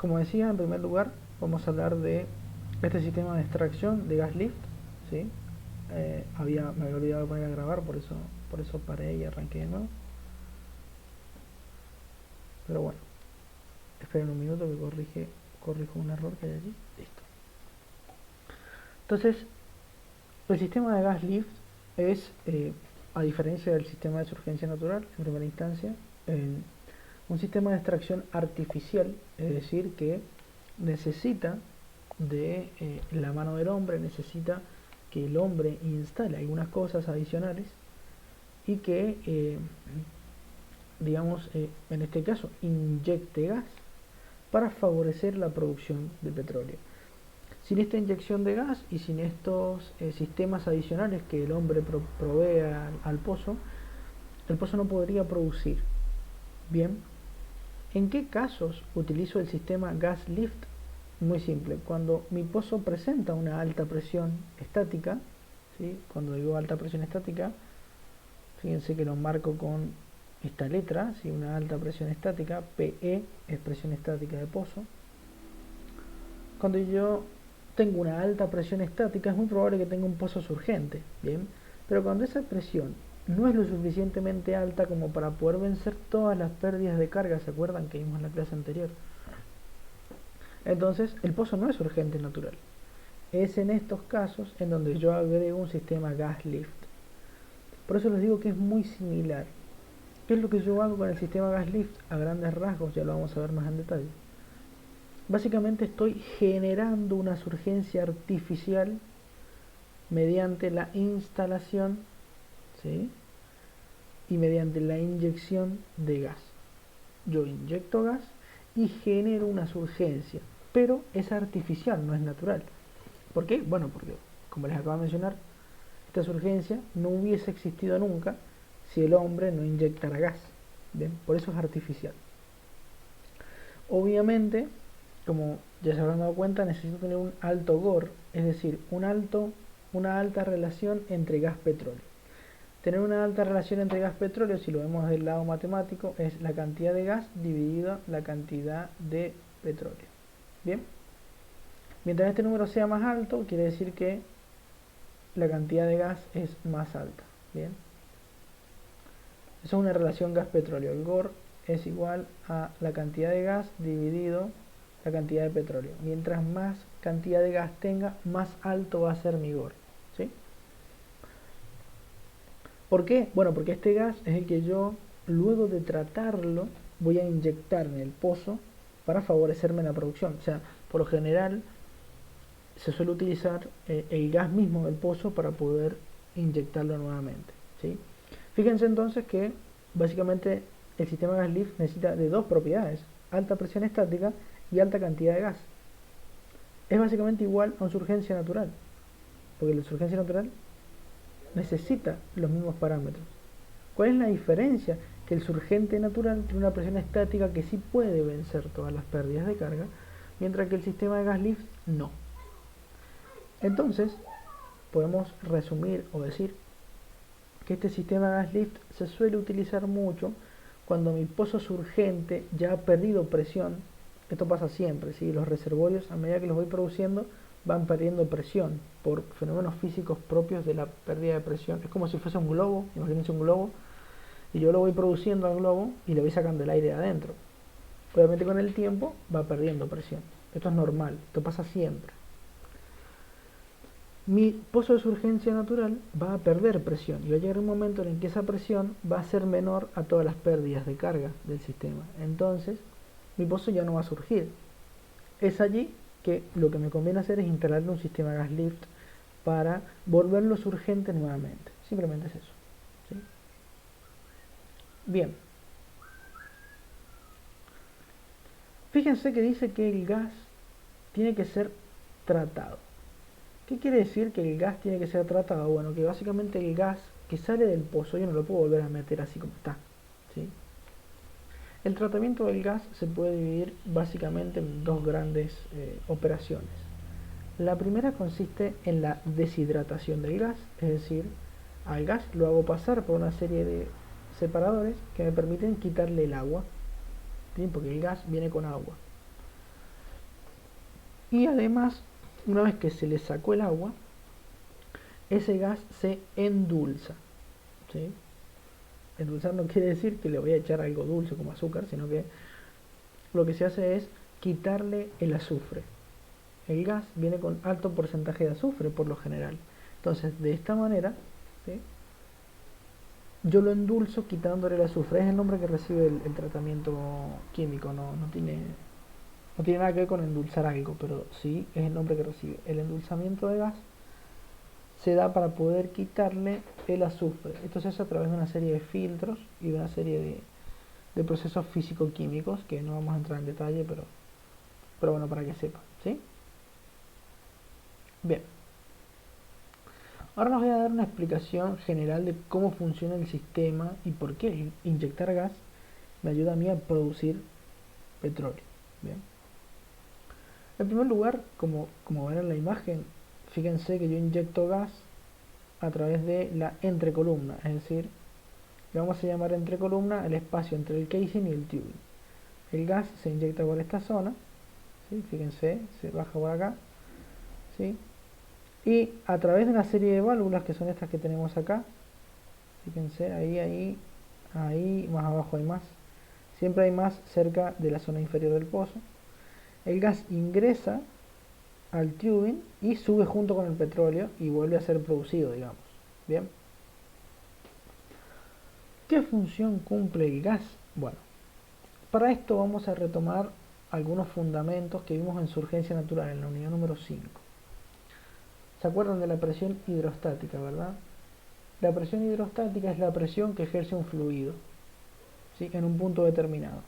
Como decía, en primer lugar vamos a hablar de este sistema de extracción de gas lift, ¿sí? Me había olvidado poner a grabar, por eso paré y arranqué de nuevo. Pero bueno, esperen un minuto que corrijo un error que hay allí. Listo. Entonces, el sistema de gas lift es, a diferencia del sistema de surgencia natural, en primera instancia, un sistema de extracción artificial, es decir, que necesita de la mano del hombre, necesita que el hombre instale algunas cosas adicionales y que, digamos, en este caso, inyecte gas para favorecer la producción de petróleo. Sin esta inyección de gas y sin estos sistemas adicionales que el hombre provee al pozo, el pozo no podría producir. Bien, ¿en qué casos utilizo el sistema gas lift? Muy simple, cuando mi pozo presenta una alta presión estática, ¿sí? Cuando digo alta presión estática, fíjense que lo marco con esta letra, ¿sí? Una alta presión estática, PE es presión estática de pozo. Cuando yo tengo una alta presión estática es muy probable que tenga un pozo surgente, ¿bien? Pero cuando esa presión no es lo suficientemente alta como para poder vencer todas las pérdidas de carga, ¿se acuerdan que vimos en la clase anterior? Entonces el pozo no es urgente natural. Es en estos casos en donde yo agrego un sistema gas lift. Por eso les digo que es muy similar. ¿Qué es lo que yo hago con el sistema gas lift? A grandes rasgos, ya lo vamos a ver más en detalle. Básicamente estoy generando una surgencia artificial mediante la instalación, ¿sí? Y mediante la inyección de gas. Yo inyecto gas y genero una surgencia, pero es artificial, no es natural. ¿Por qué? Bueno, porque, como les acabo de mencionar, esta surgencia no hubiese existido nunca si el hombre no inyectara gas. ¿Bien? Por eso es artificial. Obviamente, como ya se habrán dado cuenta, necesito tener un alto GOR, es decir, una alta relación entre gas-petróleo. Tener una alta relación entre gas-petróleo, si lo vemos del lado matemático, es la cantidad de gas dividido la cantidad de petróleo. ¿Bien? Mientras este número sea más alto, quiere decir que la cantidad de gas es más alta. ¿Bien? Eso es una relación gas-petróleo. El GOR es igual a la cantidad de gas dividido la cantidad de petróleo. Mientras más cantidad de gas tenga, más alto va a ser mi GOR. ¿Sí? ¿Por qué? Bueno, porque este gas es el que yo, luego de tratarlo, voy a inyectar en el pozo para favorecerme en la producción. O sea, por lo general se suele utilizar el gas mismo del pozo para poder inyectarlo nuevamente. ¿Sí? Fíjense entonces que básicamente el sistema gas lift necesita de dos propiedades: alta presión estática y alta cantidad de gas. Es básicamente igual a una surgencia natural, porque la surgencia natural necesita los mismos parámetros. ¿Cuál es la diferencia? Que el surgente natural tiene una presión estática que sí puede vencer todas las pérdidas de carga, mientras que el sistema de gas lift no. Entonces, podemos resumir o decir que este sistema de gas lift se suele utilizar mucho cuando mi pozo surgente ya ha perdido presión. Esto pasa siempre, ¿sí? Los reservorios, a medida que los voy produciendo, van perdiendo presión por fenómenos físicos propios de la pérdida de presión. Es como si fuese un globo, imagínense un globo, y yo lo voy produciendo al globo y le voy sacando el aire de adentro. Obviamente con el tiempo va perdiendo presión. Esto es normal, esto pasa siempre. Mi pozo de surgencia natural va a perder presión y va a llegar un momento en que esa presión va a ser menor a todas las pérdidas de carga del sistema. Entonces, mi pozo ya no va a surgir. Es allí que lo que me conviene hacer es instalarle un sistema gas lift para volverlo surgente nuevamente. Simplemente es eso. ¿Sí? Bien. Fíjense que dice que el gas tiene que ser tratado. ¿Qué quiere decir que el gas tiene que ser tratado? Bueno, que básicamente el gas que sale del pozo yo no lo puedo volver a meter así como está. ¿Sí? El tratamiento del gas se puede dividir básicamente en dos grandes operaciones. La primera consiste en la deshidratación del gas, es decir, al gas lo hago pasar por una serie de separadores que me permiten quitarle el agua. ¿Bien? Porque el gas viene con agua. Y además, una vez que se le sacó el agua, ese gas se endulza, ¿sí? Endulzar no quiere decir que le voy a echar algo dulce como azúcar, sino que lo que se hace es quitarle el azufre. El gas viene con alto porcentaje de azufre por lo general. Entonces, de esta manera, ¿sí?, yo lo endulzo quitándole el azufre. Es el nombre que recibe el tratamiento químico, no tiene nada que ver con endulzar algo, pero sí es el nombre que recibe. El endulzamiento de gas se da para poder quitarle el azufre. Esto se hace a través de una serie de filtros y de una serie de procesos físico-químicos que no vamos a entrar en detalle, pero bueno, para que sepan, ¿sí? Bien. Ahora les voy a dar una explicación general de cómo funciona el sistema y por qué inyectar gas me ayuda a mí a producir petróleo. Bien. En primer lugar, como ven en la imagen, fíjense que yo inyecto gas a través de la entrecolumna, es decir, le vamos a llamar entrecolumna el espacio entre el casing y el tubing. El gas se inyecta por esta zona, ¿sí? Fíjense, se baja por acá, ¿sí? Y a través de una serie de válvulas que son estas que tenemos acá, fíjense, ahí, más abajo hay más, siempre hay más cerca de la zona inferior del pozo. El gas ingresa al tubing y sube junto con el petróleo y vuelve a ser producido, digamos. Bien. ¿Qué función cumple el gas? Bueno, para esto vamos a retomar algunos fundamentos que vimos en Surgencia Natural, en la unidad número 5. ¿Se acuerdan de la presión hidrostática, verdad? La presión hidrostática es la presión que ejerce un fluido, ¿sí?, en un punto determinado.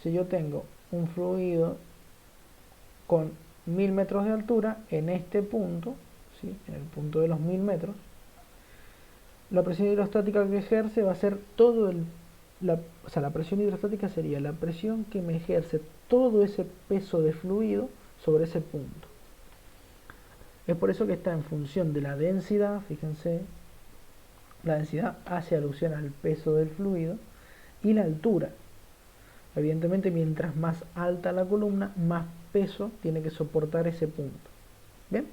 Si yo tengo un fluido con 1000 metros de altura, en este punto, ¿sí?, en el punto de los 1000 metros, la presión hidrostática que ejerce va a ser la presión hidrostática sería la presión que me ejerce todo ese peso de fluido sobre ese punto. Es por eso que está en función de la densidad, fíjense, la densidad hace alusión al peso del fluido, y la altura. Evidentemente, mientras más alta la columna, más peso tiene que soportar ese punto. ¿Bien?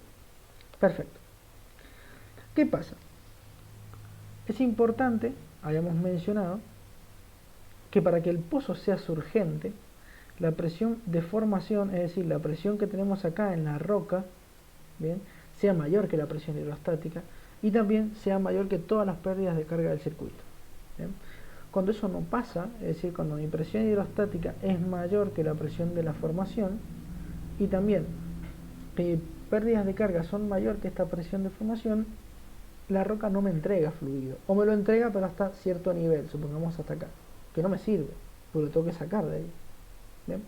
Perfecto. ¿Qué pasa? Es importante, habíamos mencionado, que para que el pozo sea surgente, la presión de formación, es decir, la presión que tenemos acá en la roca, ¿bien?, sea mayor que la presión hidrostática y también sea mayor que todas las pérdidas de carga del circuito. ¿Bien? Cuando eso no pasa, es decir, cuando mi presión hidrostática es mayor que la presión de la formación y también pérdidas de carga son mayor que esta presión de formación, la roca no me entrega fluido, o me lo entrega pero hasta cierto nivel, supongamos hasta acá, que no me sirve, porque lo tengo que sacar de ahí. ¿Bien?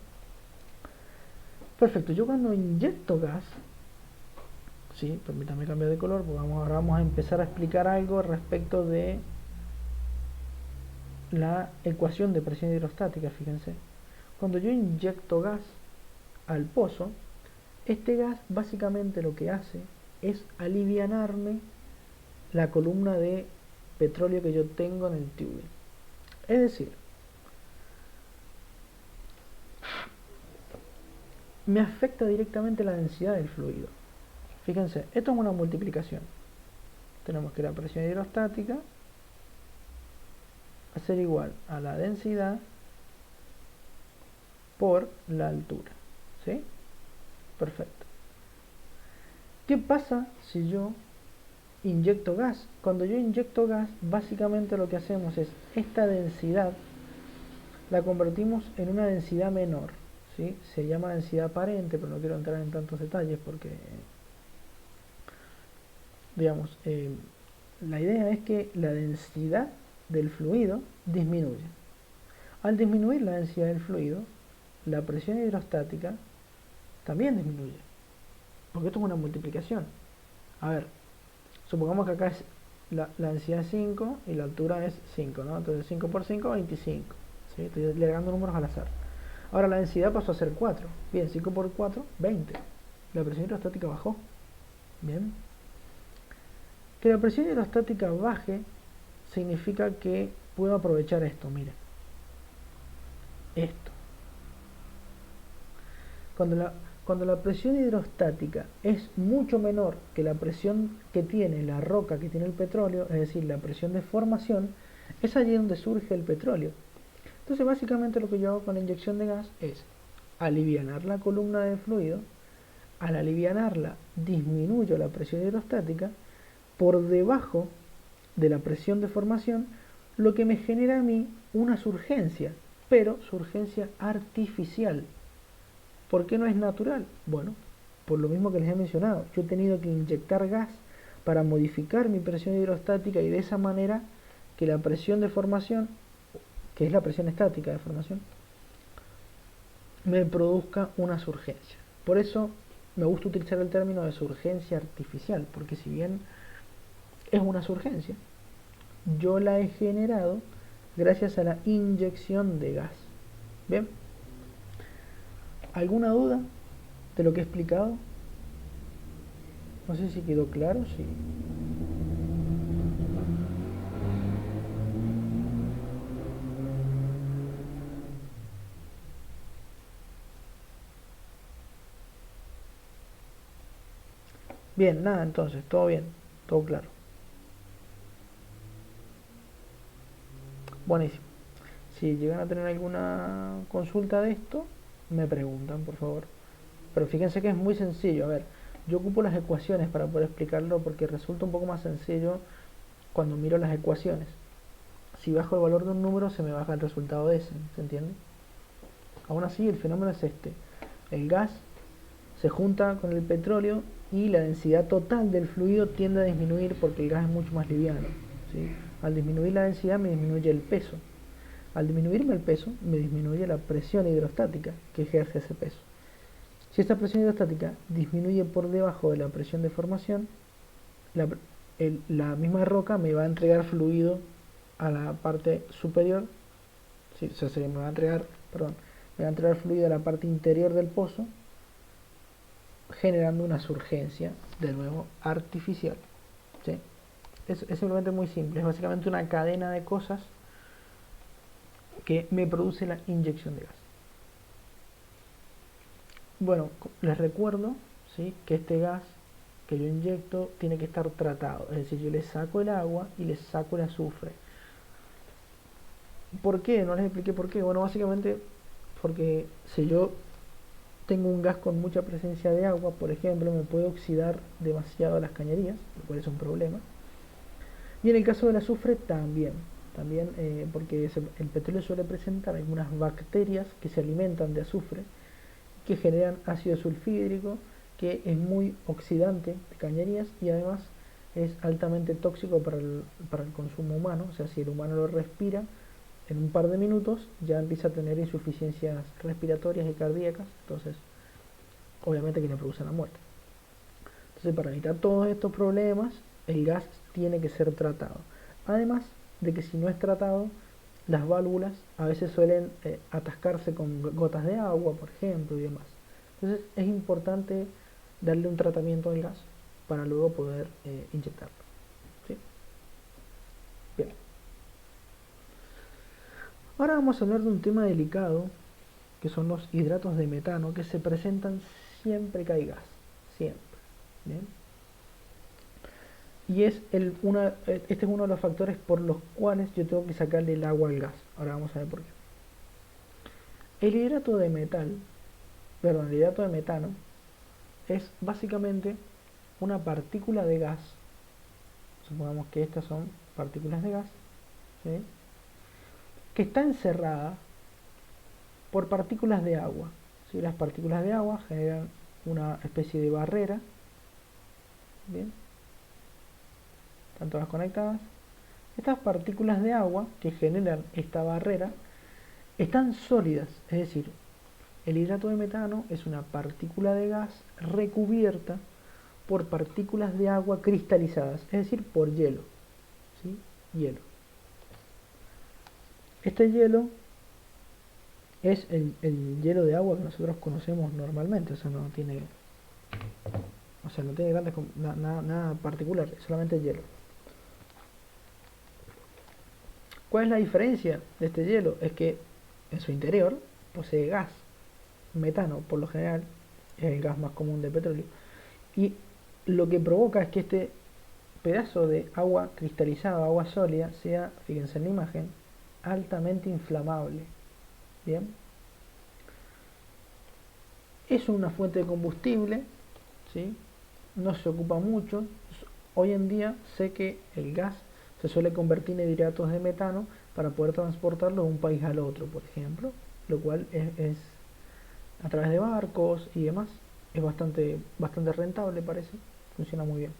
Perfecto, yo cuando inyecto gas, sí, permítame cambiar de color, porque ahora vamos a empezar a explicar algo respecto de la ecuación de presión hidrostática, fíjense. Cuando yo inyecto gas al pozo, este gas básicamente lo que hace es alivianarme la columna de petróleo que yo tengo en el tubing. Es decir, me afecta directamente la densidad del fluido. Fíjense, esto es una multiplicación. Tenemos que la presión hidrostática va a ser igual a la densidad por la altura. ¿Sí? Perfecto. ¿Qué pasa si yo inyecto gas? Cuando yo inyecto gas, básicamente lo que hacemos es esta densidad la convertimos en una densidad menor, ¿sí? Se llama densidad aparente, pero no quiero entrar en tantos detalles porque, digamos, la idea es que la densidad del fluido disminuye. Al disminuir la densidad del fluido, la presión hidrostática también disminuye, porque esto es una multiplicación. A ver, supongamos que acá es la densidad es 5 y la altura es 5, ¿no? Entonces 5 por 5, 25. ¿Sí? Estoy agregando números al azar. Ahora la densidad pasó a ser 4. Bien, 5 por 4, 20. La presión hidrostática bajó. Bien. Que la presión hidrostática baje significa que puedo aprovechar esto, miren. Esto. cuando la presión hidrostática es mucho menor que la presión que tiene la roca, que tiene el petróleo, es decir, la presión de formación, es allí donde surge el petróleo. Entonces básicamente lo que yo hago con la inyección de gas es alivianar la columna de fluido. Al alivianarla disminuyo la presión hidrostática por debajo de la presión de formación, lo que me genera a mí una surgencia, pero surgencia artificial. ¿Por qué no es natural? Bueno, por lo mismo que les he mencionado, yo he tenido que inyectar gas para modificar mi presión hidrostática y de esa manera que la presión de formación, que es la presión estática de formación, me produzca una surgencia. Por eso me gusta utilizar el término de surgencia artificial, porque si bien es una surgencia, yo la he generado gracias a la inyección de gas. ¿Bien? ¿Alguna duda de lo que he explicado? No sé si quedó claro, sí. Bien, nada, entonces, todo bien, todo claro. Buenísimo. Si llegan a tener alguna consulta de esto, me preguntan, por favor. Pero fíjense que es muy sencillo. A ver, yo ocupo las ecuaciones para poder explicarlo porque resulta un poco más sencillo cuando miro las ecuaciones. Si bajo el valor de un número, se me baja el resultado de ese, ¿se entiende? Aún así, el fenómeno es este. El gas se junta con el petróleo y la densidad total del fluido tiende a disminuir porque el gas es mucho más liviano, ¿sí? Al disminuir la densidad me disminuye el peso. Al disminuirme el peso, me disminuye la presión hidrostática que ejerce ese peso. Si esta presión hidrostática disminuye por debajo de la presión de formación, la misma roca me va a entregar fluido a la parte superior, sí, o sea, me va a entregar fluido a la parte interior del pozo, generando una surgencia, de nuevo, artificial. ¿Sí? Es simplemente muy simple, es básicamente una cadena de cosas que me produce la inyección de gas. Bueno, les recuerdo, ¿sí?, que este gas que yo inyecto tiene que estar tratado, es decir, yo le saco el agua y le saco el azufre. ¿Por qué? No les expliqué por qué. Bueno, básicamente porque si yo tengo un gas con mucha presencia de agua, por ejemplo, me puede oxidar demasiado las cañerías, lo cual es un problema. Y en el caso del azufre también, porque el petróleo suele presentar algunas bacterias que se alimentan de azufre, que generan ácido sulfídrico, que es muy oxidante de cañerías y además es altamente tóxico para el consumo humano. O sea, si el humano lo respira, en un par de minutos ya empieza a tener insuficiencias respiratorias y cardíacas, entonces obviamente que le produce la muerte. Entonces, para evitar todos estos problemas, el gas tiene que ser tratado. Además de que si no es tratado, las válvulas a veces suelen atascarse con gotas de agua, por ejemplo, y demás. Entonces es importante darle un tratamiento al gas para luego poder inyectarlo. ¿Sí? Bien. Ahora vamos a hablar de un tema delicado, que son los hidratos de metano, que se presentan siempre que hay gas. Siempre. ¿Bien? Y este es uno de los factores por los cuales yo tengo que sacarle el agua al gas. Ahora vamos a ver por qué. El hidrato de el hidrato de metano es básicamente una partícula de gas. Supongamos que estas son partículas de gas, ¿sí?, que está encerrada por partículas de agua, ¿sí? Las partículas de agua generan una especie de barrera, ¿bien? Están todas conectadas. Estas partículas de agua que generan esta barrera están sólidas, es decir, el hidrato de metano es una partícula de gas recubierta por partículas de agua cristalizadas, es decir, por hielo, ¿sí? Hielo. Este hielo es el hielo de agua que nosotros conocemos normalmente, o sea, no tiene grandes, nada particular, es solamente hielo. ¿Cuál es la diferencia de este hielo? Es que en su interior posee gas, metano por lo general, es el gas más común de petróleo. Y lo que provoca es que este pedazo de agua cristalizada, agua sólida, sea, fíjense en la imagen, altamente inflamable. Bien, es una fuente de combustible, ¿sí? No se ocupa mucho. Hoy en día sé que el gas se suele convertir en hidratos de metano para poder transportarlo de un país al otro, por ejemplo, lo cual es a través de barcos y demás. Es bastante rentable, parece. Funciona muy bien.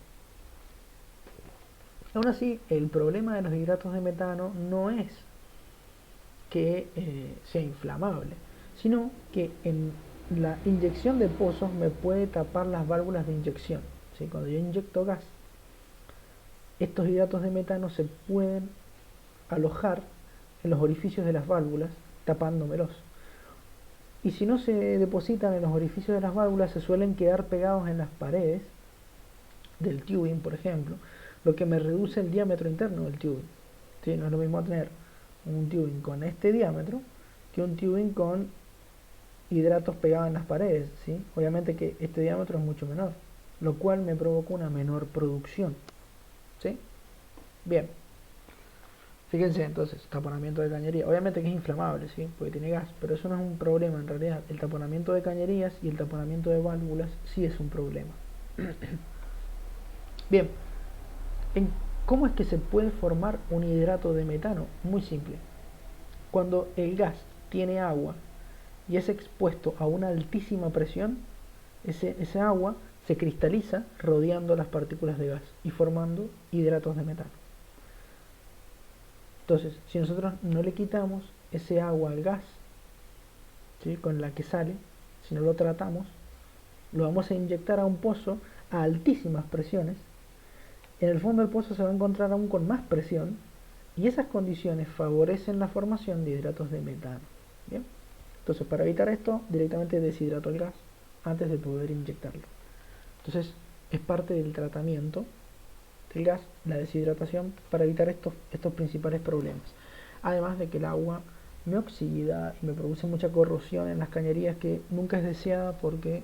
Aún así, el problema de los hidratos de metano no es que sea inflamable, sino que en la inyección de pozos me puede tapar las válvulas de inyección. ¿Sí? Cuando yo inyecto gas, estos hidratos de metano se pueden alojar en los orificios de las válvulas, tapándomelos. Y si no se depositan en los orificios de las válvulas, se suelen quedar pegados en las paredes del tubing, por ejemplo, lo que me reduce el diámetro interno del tubing. ¿Sí? No es lo mismo tener un tubing con este diámetro que un tubing con hidratos pegados en las paredes, ¿sí? Obviamente que este diámetro es mucho menor, lo cual me provoca una menor producción, ¿sí? Bien, fíjense entonces, taponamiento de cañería, obviamente que es inflamable, ¿sí? Porque tiene gas, pero eso no es un problema en realidad. El taponamiento de cañerías y el taponamiento de válvulas sí es un problema. Bien, ¿cómo es que se puede formar un hidrato de metano? Muy simple. Cuando el gas tiene agua y es expuesto a una altísima presión, ese agua se cristaliza rodeando las partículas de gas y formando hidratos de metano. Entonces, si nosotros no le quitamos ese agua al gas, ¿sí? Con la que sale, si no lo tratamos, lo vamos a inyectar a un pozo a altísimas presiones. En el fondo del pozo se va a encontrar aún con más presión y esas condiciones favorecen la formación de hidratos de metano. ¿Bien? Entonces, para evitar esto, directamente deshidrato el gas antes de poder inyectarlo. Entonces, es parte del tratamiento del gas, la deshidratación, para evitar estos principales problemas. Además de que el agua me oxida y me produce mucha corrosión en las cañerías que nunca es deseada porque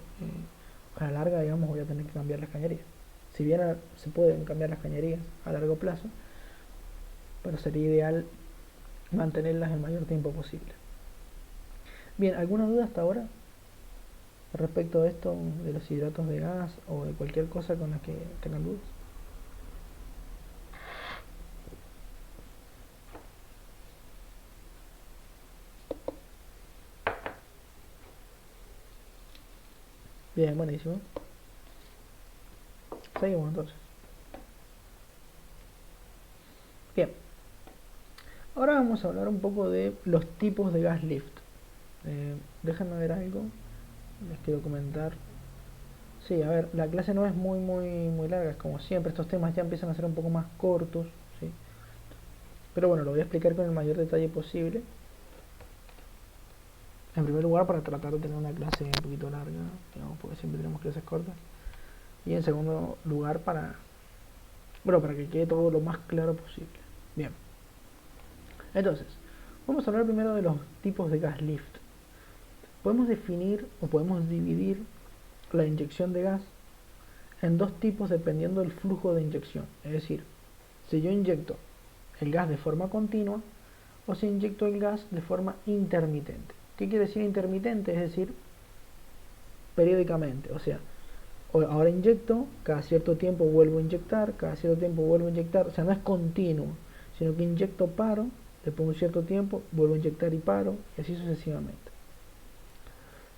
a la larga, digamos, voy a tener que cambiar las cañerías. Si bien se pueden cambiar las cañerías a largo plazo, pero sería ideal mantenerlas el mayor tiempo posible. Bien, ¿alguna duda hasta ahora respecto de esto, de los hidratos de gas o de cualquier cosa con la que tengan dudas? Bien, buenísimo. Seguimos entonces. Bien, ahora vamos a hablar un poco de los tipos de gas lift. Déjenme ver algo, les quiero comentar. Sí, a ver, la clase no es muy larga, es como siempre, estos temas ya empiezan a ser un poco más cortos, ¿sí? Pero bueno, lo voy a explicar con el mayor detalle posible. En primer lugar, para tratar de tener una clase un poquito larga, digamos, porque siempre tenemos clases cortas. Y en segundo lugar, para que quede todo lo más claro posible. Bien. Entonces, vamos a hablar primero de los tipos de gas lift. Podemos definir o podemos dividir la inyección de gas en dos tipos dependiendo del flujo de inyección. Es decir, si yo inyecto el gas de forma continua o si inyecto el gas de forma intermitente. ¿Qué quiere decir intermitente? Es decir, periódicamente. O sea, ahora inyecto, cada cierto tiempo vuelvo a inyectar, cada cierto tiempo vuelvo a inyectar. O sea, no es continuo, sino que inyecto, paro, después de un cierto tiempo vuelvo a inyectar y paro, y así sucesivamente.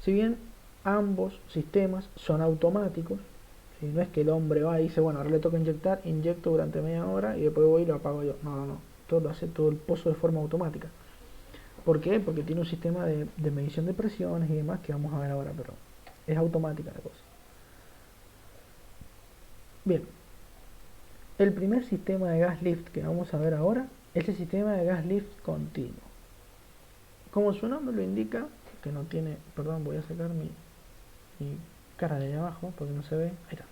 Si bien ambos sistemas son automáticos, ¿sí? No es que el hombre va y dice, bueno, ahora le toca inyectar, inyecto durante media hora y después voy y lo apago yo. No. Todo lo hace todo el pozo de forma automática. ¿Por qué? Porque tiene un sistema de medición de presiones y demás que vamos a ver ahora, pero es automática la cosa. Bien, el primer sistema de gas lift que vamos a ver ahora es el sistema de gas lift continuo. Como su nombre lo indica, que no tiene, perdón, voy a sacar mi cara de ahí abajo porque no se ve, ahí está.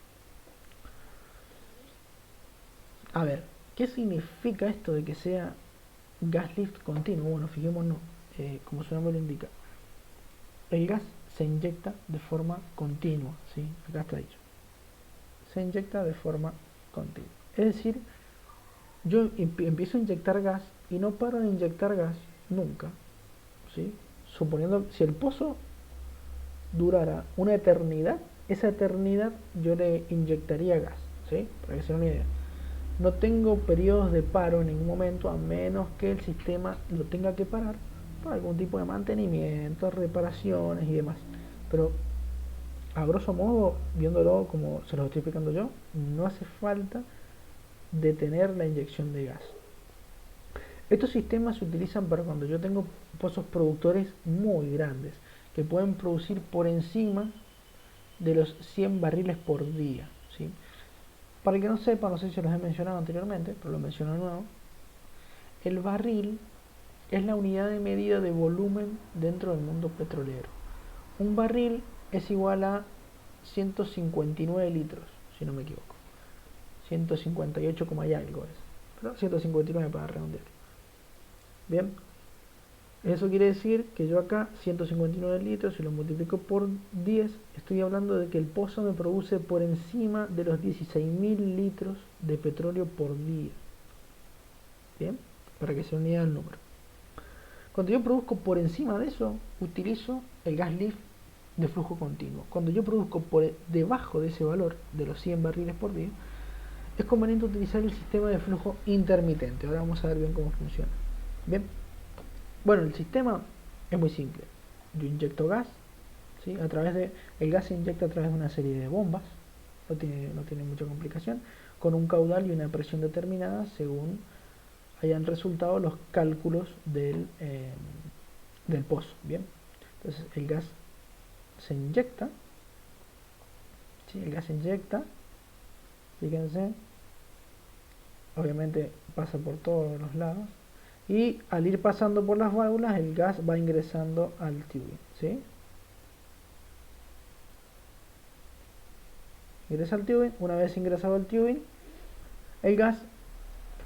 A ver, ¿qué significa esto de que sea gas lift continuo? Bueno, fijémonos, como su nombre lo indica. El gas se inyecta de forma continua, ¿sí? Acá está dicho. Se inyecta de forma continua. Es decir, yo empiezo a inyectar gas y no paro de inyectar gas nunca, ¿sí? Suponiendo, si el pozo durara una eternidad, esa eternidad yo le inyectaría gas, ¿sí? Para que se den una idea. No tengo periodos de paro en ningún momento, a menos que el sistema lo tenga que parar por algún tipo de mantenimiento, reparaciones y demás. Pero a grosso modo, viéndolo como se lo estoy explicando yo, no hace falta detener la inyección de gas. Estos sistemas se utilizan para cuando yo tengo pozos productores muy grandes, que pueden producir por encima de los 100 barriles por día, ¿sí? Para el que no sepa, no sé si los he mencionado anteriormente, pero lo menciono de nuevo, el barril es la unidad de medida de volumen dentro del mundo petrolero. Un barril es igual a 159 litros, si no me equivoco. 158, y algo es. Pero 159 para redondear. Bien. Eso quiere decir que yo acá 159 litros, si lo multiplico por 10, estoy hablando de que el pozo me produce por encima de los 16.000 litros de petróleo por día. Bien, para que se una el número. Cuando yo produzco por encima de eso, utilizo el gas lift de flujo continuo. Cuando yo produzco por debajo de ese valor, de los 100 barriles por día, es conveniente utilizar el sistema de flujo intermitente. Ahora vamos a ver bien cómo funciona. Bien. Bueno, el sistema es muy simple. Yo inyecto gas, ¿sí? El gas se inyecta a través de una serie de bombas, no tiene mucha complicación, con un caudal y una presión determinada según hayan resultado los cálculos del pozo. Bien, entonces el gas se inyecta, ¿sí? El gas se inyecta, fíjense, obviamente pasa por todos los lados. Y al ir pasando por las válvulas, el gas va ingresando al tubing, ¿sí? Ingresa al tubing. Una vez ingresado al tubing, el gas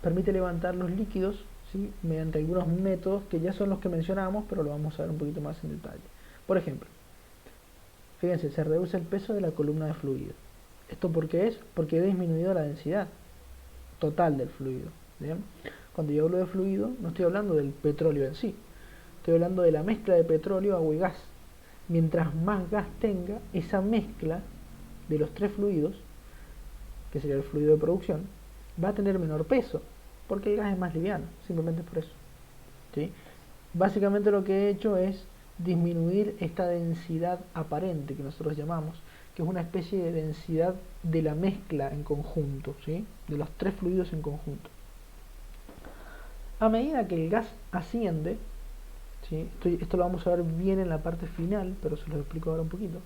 permite levantar los líquidos, ¿sí? Mediante algunos métodos que ya son los que mencionamos, pero lo vamos a ver un poquito más en detalle. Por ejemplo, fíjense, se reduce el peso de la columna de fluido. ¿Esto por qué es? Porque he disminuido la densidad total del fluido, ¿bien? Cuando yo hablo de fluido, no estoy hablando del petróleo en sí, estoy hablando de la mezcla de petróleo, agua y gas. Mientras más gas tenga, esa mezcla de los tres fluidos, que sería el fluido de producción, va a tener menor peso, porque el gas es más liviano, simplemente por eso, ¿sí? Básicamente lo que he hecho es disminuir esta densidad aparente que nosotros llamamos, que es una especie de densidad de la mezcla en conjunto, ¿sí? De los tres fluidos en conjunto. A medida que el gas asciende, ¿sí? Esto lo vamos a ver bien en la parte final, pero se lo explico ahora un poquito.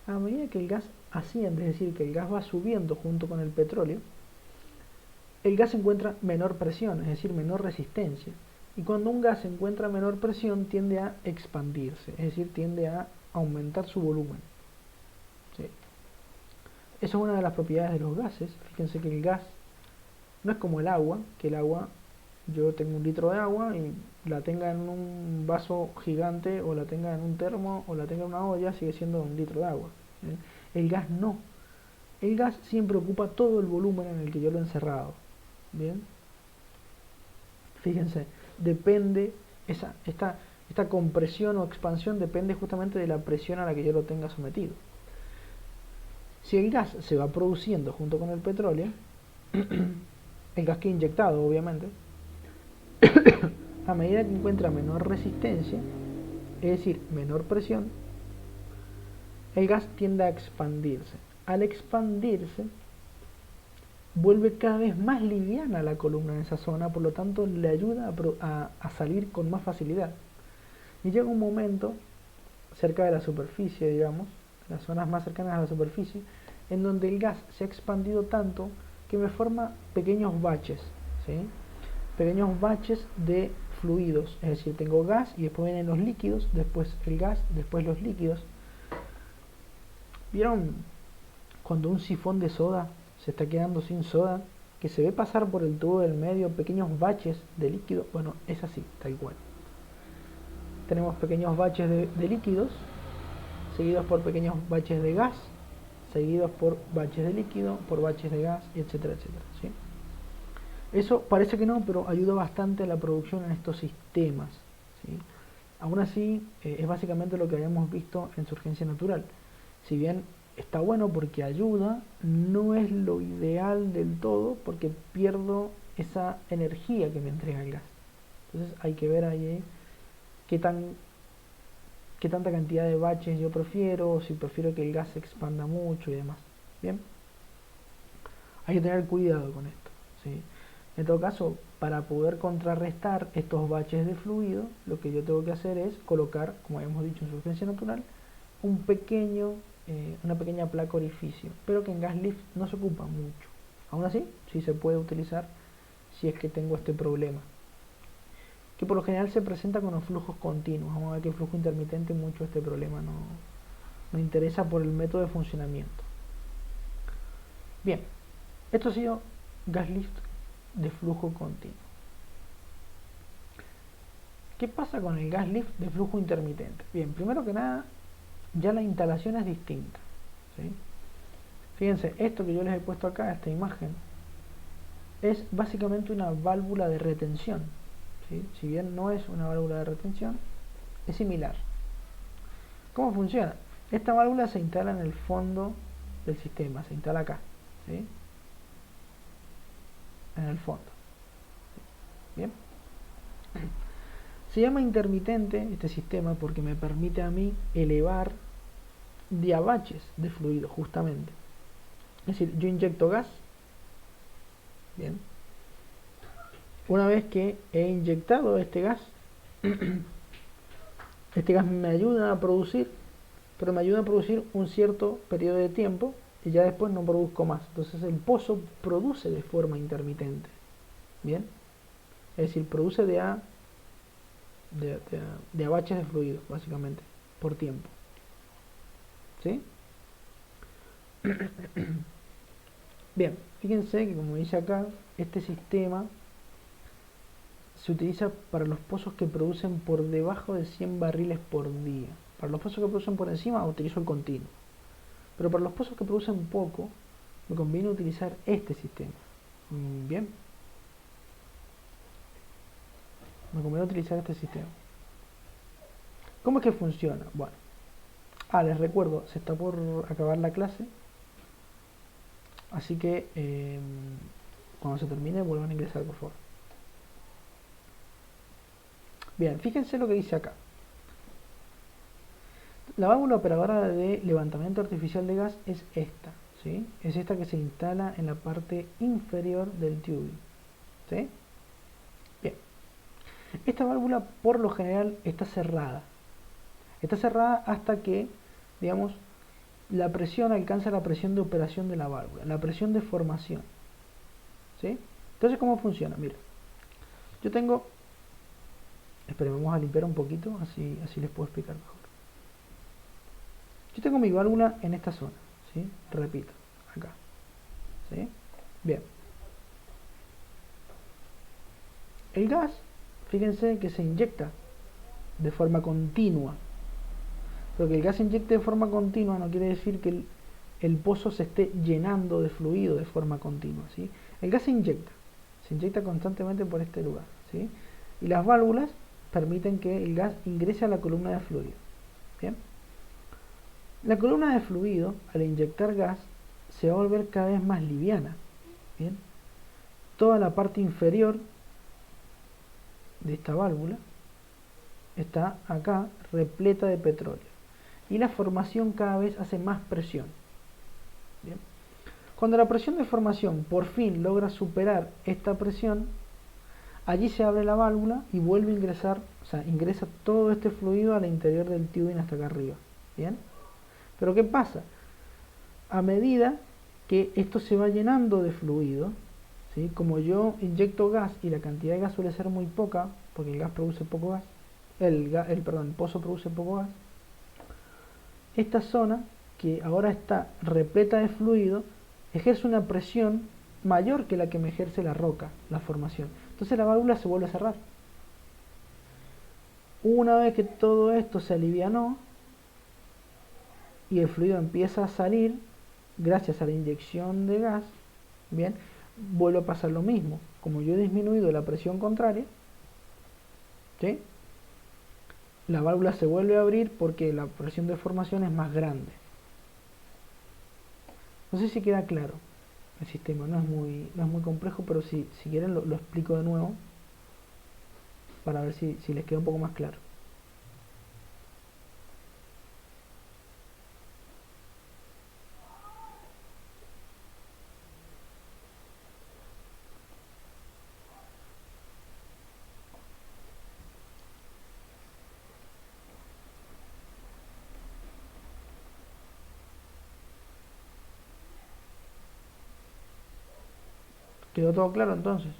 A medida que el gas asciende, es decir, que el gas va subiendo junto con el petróleo, el gas encuentra menor presión, es decir, menor resistencia. Y cuando un gas encuentra menor presión, tiende a expandirse, es decir, tiende a aumentar su volumen, ¿sí? Esa es una de las propiedades de los gases. Fíjense que el gas no es como el agua, que el agua, yo tengo 1 litro de agua y la tenga en un vaso gigante, o la tenga en un termo, o la tenga en una olla, sigue siendo 1 litro de agua, ¿sí? El gas no. El gas siempre ocupa todo el volumen en el que yo lo he encerrado. Bien, fíjense, depende, esta compresión o expansión depende justamente de la presión a la que yo lo tenga sometido. Si el gas se va produciendo junto con el petróleo, el gas que he inyectado obviamente, a medida que encuentra menor resistencia, es decir, menor presión, el gas tiende a expandirse. Al expandirse, vuelve cada vez más liviana la columna en esa zona, por lo tanto le ayuda a salir con más facilidad. Y llega un momento, cerca de la superficie, digamos, las zonas más cercanas a la superficie, en donde el gas se ha expandido tanto que me forma pequeños baches, ¿sí? Pequeños baches de fluidos, es decir, tengo gas y después vienen los líquidos, después el gas, después los líquidos. ¿Vieron cuando un sifón de soda se está quedando sin soda, que se ve pasar por el tubo del medio pequeños baches de líquido? Bueno, es así, tal cual. Tenemos pequeños baches de líquidos seguidos por pequeños baches de gas, seguidos por baches de líquido, por baches de gas, etcétera, etcétera, ¿sí? Eso parece que no, pero ayuda bastante a la producción en estos sistemas, ¿sí? Aún así, es básicamente lo que habíamos visto en surgencia natural. Si bien está bueno porque ayuda, no es lo ideal del todo porque pierdo esa energía que me entrega el gas. Entonces hay que ver ahí qué tanta cantidad de baches yo prefiero, o si prefiero que el gas se expanda mucho y demás. Bien, hay que tener cuidado con esto, ¿sí? En todo caso, para poder contrarrestar estos baches de fluido, lo que yo tengo que hacer es colocar, como habíamos dicho en surgencia natural, una pequeña placa orificio, pero que en gas lift no se ocupa mucho. Aún así, sí se puede utilizar si es que tengo este problema, que por lo general se presenta con los flujos continuos. Vamos a ver que el flujo intermitente mucho este problema no interesa por el método de funcionamiento. Bien, esto ha sido gas lift de flujo continuo. ¿Qué pasa con el gas lift de flujo intermitente? Bien, primero que nada, ya la instalación es distinta, ¿sí? Fíjense, esto que yo les he puesto acá, esta imagen, es básicamente una válvula de retención, ¿sí? Si bien no es una válvula de retención, es similar. ¿Cómo funciona? Esta válvula se instala en el fondo del sistema, se instala acá, ¿sí? En el fondo. Bien. Se llama intermitente este sistema porque me permite a mí elevar diabaches de fluido, justamente. Es decir, yo inyecto gas. Bien. Una vez que he inyectado este gas me ayuda a producir, pero me ayuda a producir un cierto periodo de tiempo y ya después no produzco más. Entonces el pozo produce de forma intermitente. Bien. Es decir, produce de baches de fluido, básicamente, por tiempo. ¿Sí? Bien, fíjense que como dice acá, este sistema se utiliza para los pozos que producen por debajo de 100 barriles por día. Para los pozos que producen por encima utilizo el continuo. Pero para los pozos que producen poco, me conviene utilizar este sistema. Bien. Me conviene utilizar este sistema. ¿Cómo es que funciona? Bueno. Les recuerdo, se está por acabar la clase. Así que cuando se termine vuelvan a ingresar, por favor. Bien, fíjense lo que dice acá. La válvula operadora de levantamiento artificial de gas es esta, ¿sí? Es esta que se instala en la parte inferior del tubing, ¿sí? Bien. Esta válvula por lo general está cerrada. Está cerrada hasta que, digamos, la presión alcanza la presión de operación de la válvula, la presión de formación, ¿sí? Entonces, ¿cómo funciona? Mira, yo tengo... Esperen, vamos a limpiar un poquito, así les puedo explicar mejor. Yo tengo mi válvula en esta zona, ¿sí? Repito, acá, ¿sí? Bien. El gas, fíjense que se inyecta de forma continua. Pero que el gas se inyecte de forma continua no quiere decir que el pozo se esté llenando de fluido de forma continua, ¿sí? El gas se inyecta constantemente por este lugar, ¿sí? Y las válvulas permiten que el gas ingrese a la columna de fluido. Bien. La columna de fluido, al inyectar gas, se va a volver cada vez más liviana. Bien. Toda la parte inferior de esta válvula está acá repleta de petróleo. Y la formación cada vez hace más presión. Bien. Cuando la presión de formación por fin logra superar esta presión, allí se abre la válvula y vuelve a ingresar, o sea, ingresa todo este fluido al interior del tubing hasta acá arriba. Bien. Pero ¿qué pasa? A medida que esto se va llenando de fluido, ¿sí? Como yo inyecto gas y la cantidad de gas suele ser muy poca, porque el gas produce poco gas, el pozo produce poco gas, esta zona, que ahora está repleta de fluido, ejerce una presión mayor que la que me ejerce la roca, la formación. Entonces la válvula se vuelve a cerrar. Una vez que todo esto se alivianó, y el fluido empieza a salir gracias a la inyección de gas, bien, vuelve a pasar lo mismo. Como yo he disminuido la presión contraria, ¿sí?, la válvula se vuelve a abrir porque la presión de formación es más grande. No sé si queda claro el sistema, no es muy complejo, pero si quieren lo explico de nuevo para ver si les queda un poco más claro. ¿Quedó todo claro entonces?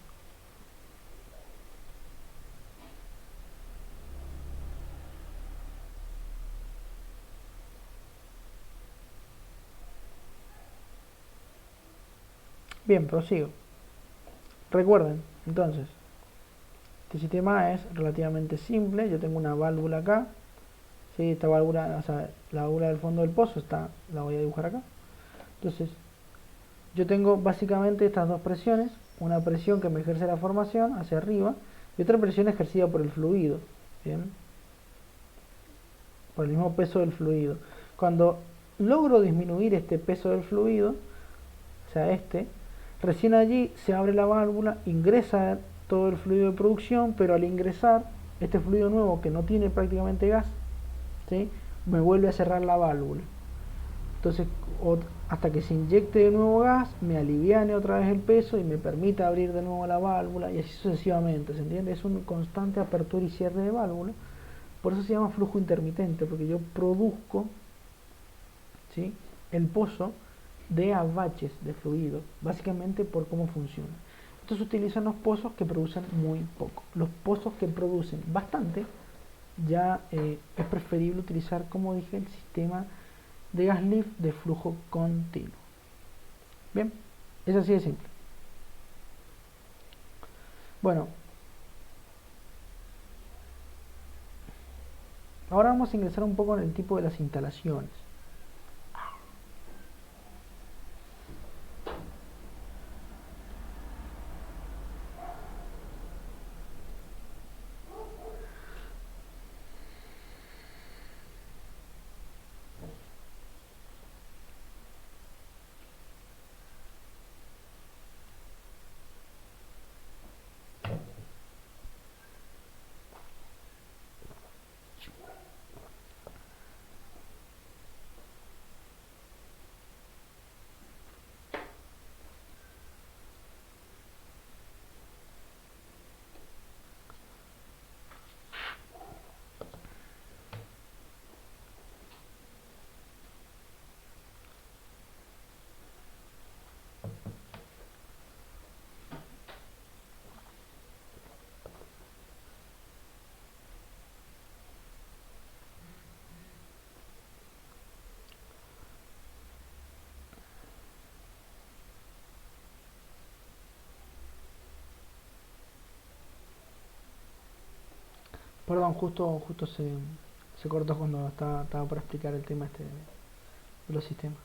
Bien, prosigo. Recuerden, entonces, este sistema es relativamente simple. Yo tengo una válvula acá. ¿Sí? Esta válvula, o sea, la válvula del fondo del pozo la voy a dibujar acá. Entonces, yo tengo básicamente estas dos presiones. Una presión que me ejerce la formación hacia arriba y otra presión ejercida por el fluido. Bien, por el mismo peso del fluido. Cuando logro disminuir este peso del fluido, o sea, recién allí se abre la válvula, ingresa todo el fluido de producción, pero al ingresar este fluido nuevo que no tiene prácticamente gas, ¿sí?, me vuelve a cerrar la válvula. Entonces, hasta que se inyecte de nuevo gas, me aliviane otra vez el peso y me permita abrir de nuevo la válvula, y así sucesivamente, ¿se entiende? Es un constante apertura y cierre de válvula. Por eso se llama flujo intermitente, porque yo produzco, ¿sí?, el pozo de baches de fluido, básicamente por cómo funciona. Estos se utilizan los pozos que producen muy poco. Los pozos que producen bastante, ya es preferible utilizar, como dije, el sistema de gas lift de flujo continuo. Bien, es así de simple. Bueno, ahora vamos a ingresar un poco en el tipo de las instalaciones. Perdón, justo se cortó cuando estaba por explicar el tema de los sistemas,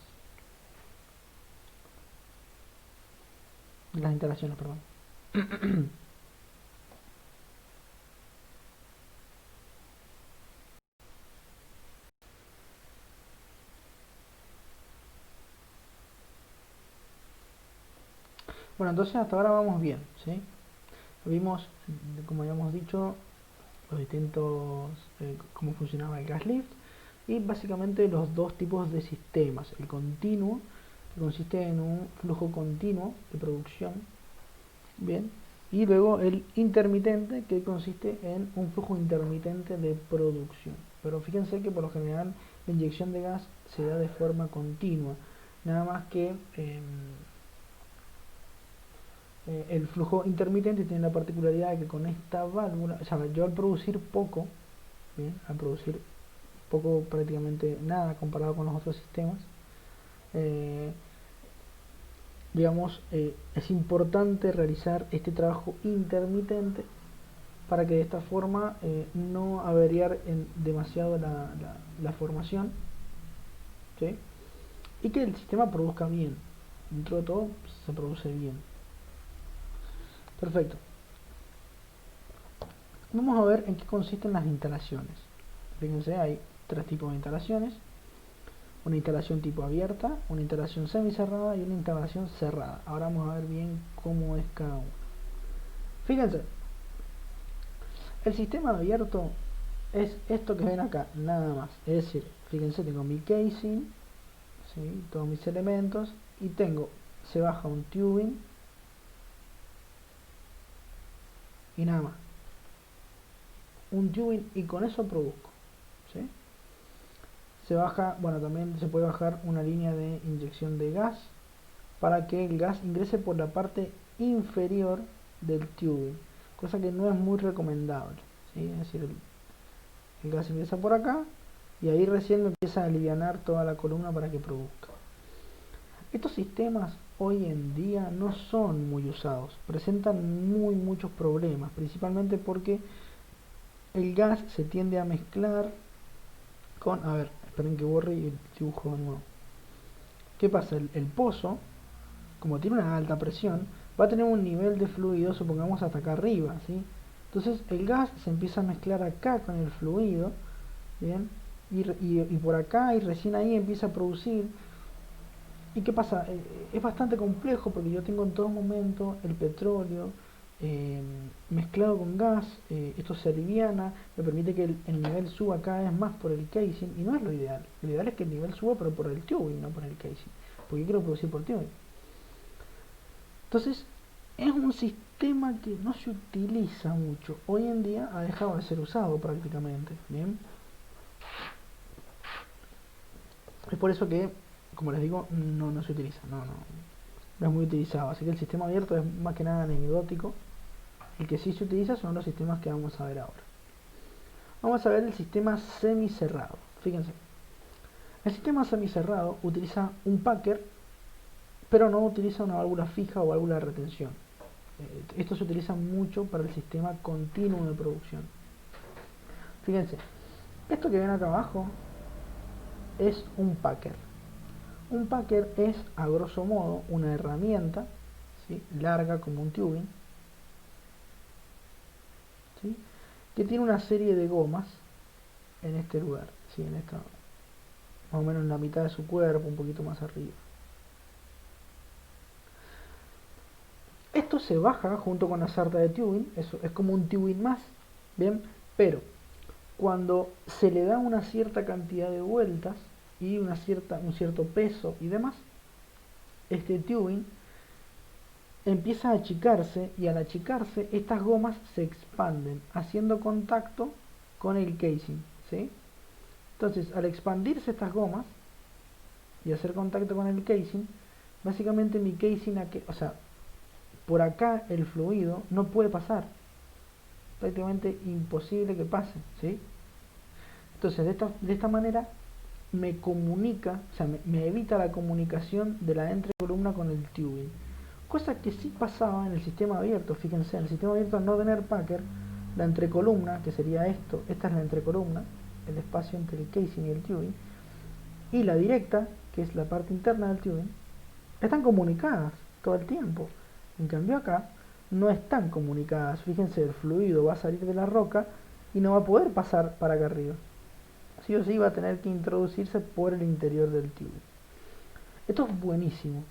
de las instalaciones, perdón. Bueno, entonces hasta ahora vamos bien, ¿sí? Vimos, como habíamos dicho, los distintos, cómo funcionaba el gas lift, y básicamente los dos tipos de sistemas: el continuo, que consiste en un flujo continuo de producción, bien, y luego el intermitente, que consiste en un flujo intermitente de producción. Pero fíjense que por lo general la inyección de gas se da de forma continua, nada más que el flujo intermitente tiene la particularidad de que con esta válvula, o sea, yo al producir poco, ¿bien?, al producir poco, prácticamente nada comparado con los otros sistemas, digamos, es importante realizar este trabajo intermitente para que de esta forma no averiar demasiado la formación, ¿sí? Y que el sistema produzca bien. Dentro de todo se produce bien. Perfecto. Vamos a ver en qué consisten las instalaciones. Fíjense, hay tres tipos de instalaciones. Una instalación tipo abierta, una instalación semicerrada y una instalación cerrada. Ahora vamos a ver bien cómo es cada uno. Fíjense, el sistema abierto es esto que ven acá, nada más. Es decir, fíjense, tengo mi casing, ¿sí? Todos mis elementos, y se baja un tubing y nada más. Un tubing y con eso produzco, ¿sí? Se baja, bueno, también se puede bajar una línea de inyección de gas para que el gas ingrese por la parte inferior del tubing, cosa que no es muy recomendable, ¿sí? Es decir, el gas ingresa por acá y ahí recién me empieza a alivianar toda la columna para que produzca. Estos sistemas hoy en día no son muy usados, presentan muchos problemas, principalmente porque el gas se tiende a mezclar con, a ver, esperen que borre y dibujo de nuevo. ¿Qué pasa? El pozo, como tiene una alta presión, va a tener un nivel de fluido, supongamos hasta acá arriba, ¿sí? Entonces el gas se empieza a mezclar acá con el fluido, ¿bien? Y por acá, y recién ahí empieza a producir. ¿Y qué pasa? Es bastante complejo porque yo tengo en todo momento el petróleo mezclado con gas, esto se aliviana, me permite que el nivel suba cada vez más por el casing, y no es lo ideal. Lo ideal es que el nivel suba pero por el tubing, no por el casing, porque yo quiero producir por tubing. Entonces, es un sistema que no se utiliza mucho. Hoy en día ha dejado de ser usado prácticamente. ¿Bien? Es por eso que, como les digo, no se utiliza. No es muy utilizado. Así que el sistema abierto es más que nada anecdótico. El que sí se utiliza son los sistemas que vamos a ver ahora. Vamos a ver el sistema semicerrado. Fíjense. El sistema semicerrado utiliza un packer, pero no utiliza una válvula fija o válvula de retención. Esto se utiliza mucho para el sistema continuo de producción. Fíjense, esto que ven acá abajo es un packer. Un packer es, a grosso modo, una herramienta, ¿sí?, larga como un tubing, ¿sí?, que tiene una serie de gomas en este lugar, ¿sí?, en esta, más o menos en la mitad de su cuerpo, un poquito más arriba. Esto se baja junto con la sarta de tubing, eso es como un tubing más, ¿bien? Pero cuando se le da una cierta cantidad de vueltas y un cierto peso y demás, este tubing empieza a achicarse, y al achicarse estas gomas se expanden haciendo contacto con el casing, ¿sí? Entonces, al expandirse estas gomas y hacer contacto con el casing, básicamente mi casing, o sea, por acá el fluido no puede pasar, prácticamente imposible que pase, ¿sí? Entonces, de esta manera me comunica, o sea, me evita la comunicación de la entrecolumna con el tubing, cosa que sí pasaba en el sistema abierto. Fíjense, en el sistema abierto, al no tener packer, la entrecolumna, que sería esto, esta es la entrecolumna, el espacio entre el casing y el tubing, y la directa, que es la parte interna del tubing, están comunicadas todo el tiempo. En cambio acá no están comunicadas. Fíjense, el fluido va a salir de la roca y no va a poder pasar para acá arriba. Sí o sí va a tener que introducirse por el interior del tubing. Esto es buenísimo.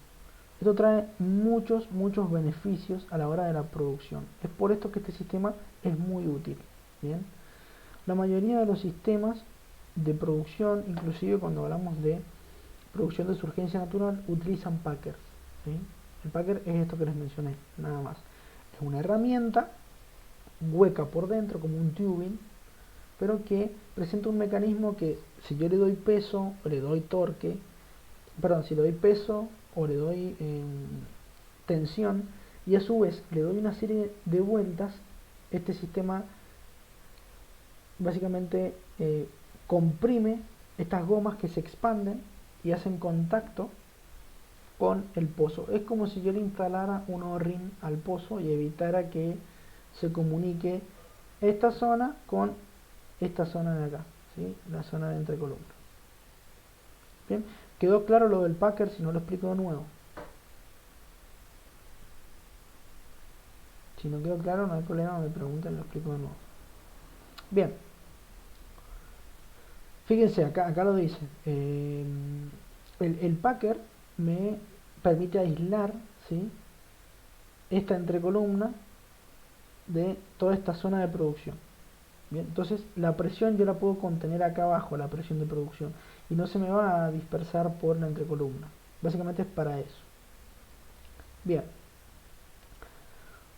Esto trae muchos beneficios a la hora de la producción. Es por esto que este sistema es muy útil. Bien, la mayoría de los sistemas de producción, inclusive cuando hablamos de producción de surgencia natural, utilizan packers, ¿sí? El packer es esto que les mencioné, nada más. Es una herramienta hueca por dentro, como un tubing, pero que presenta un mecanismo que, si yo le doy peso o le doy torque, perdón, si le doy peso o le doy tensión, y a su vez le doy una serie de vueltas, este sistema básicamente comprime estas gomas que se expanden y hacen contacto con el pozo. Es como si yo le instalara un O-ring al pozo y evitara que se comunique esta zona con esta zona de acá, ¿sí?, la zona de entrecolumna. Bien, ¿quedó claro lo del packer? Si no lo explico de nuevo. Si no quedó claro, no hay problema, me preguntan y lo explico de nuevo. Bien, fíjense, acá lo dice. El packer me permite aislar, ¿sí?, esta entrecolumna de toda esta zona de producción. Bien, entonces la presión yo la puedo contener acá abajo, la presión de producción, y no se me va a dispersar por la entrecolumna. Básicamente es para eso. Bien,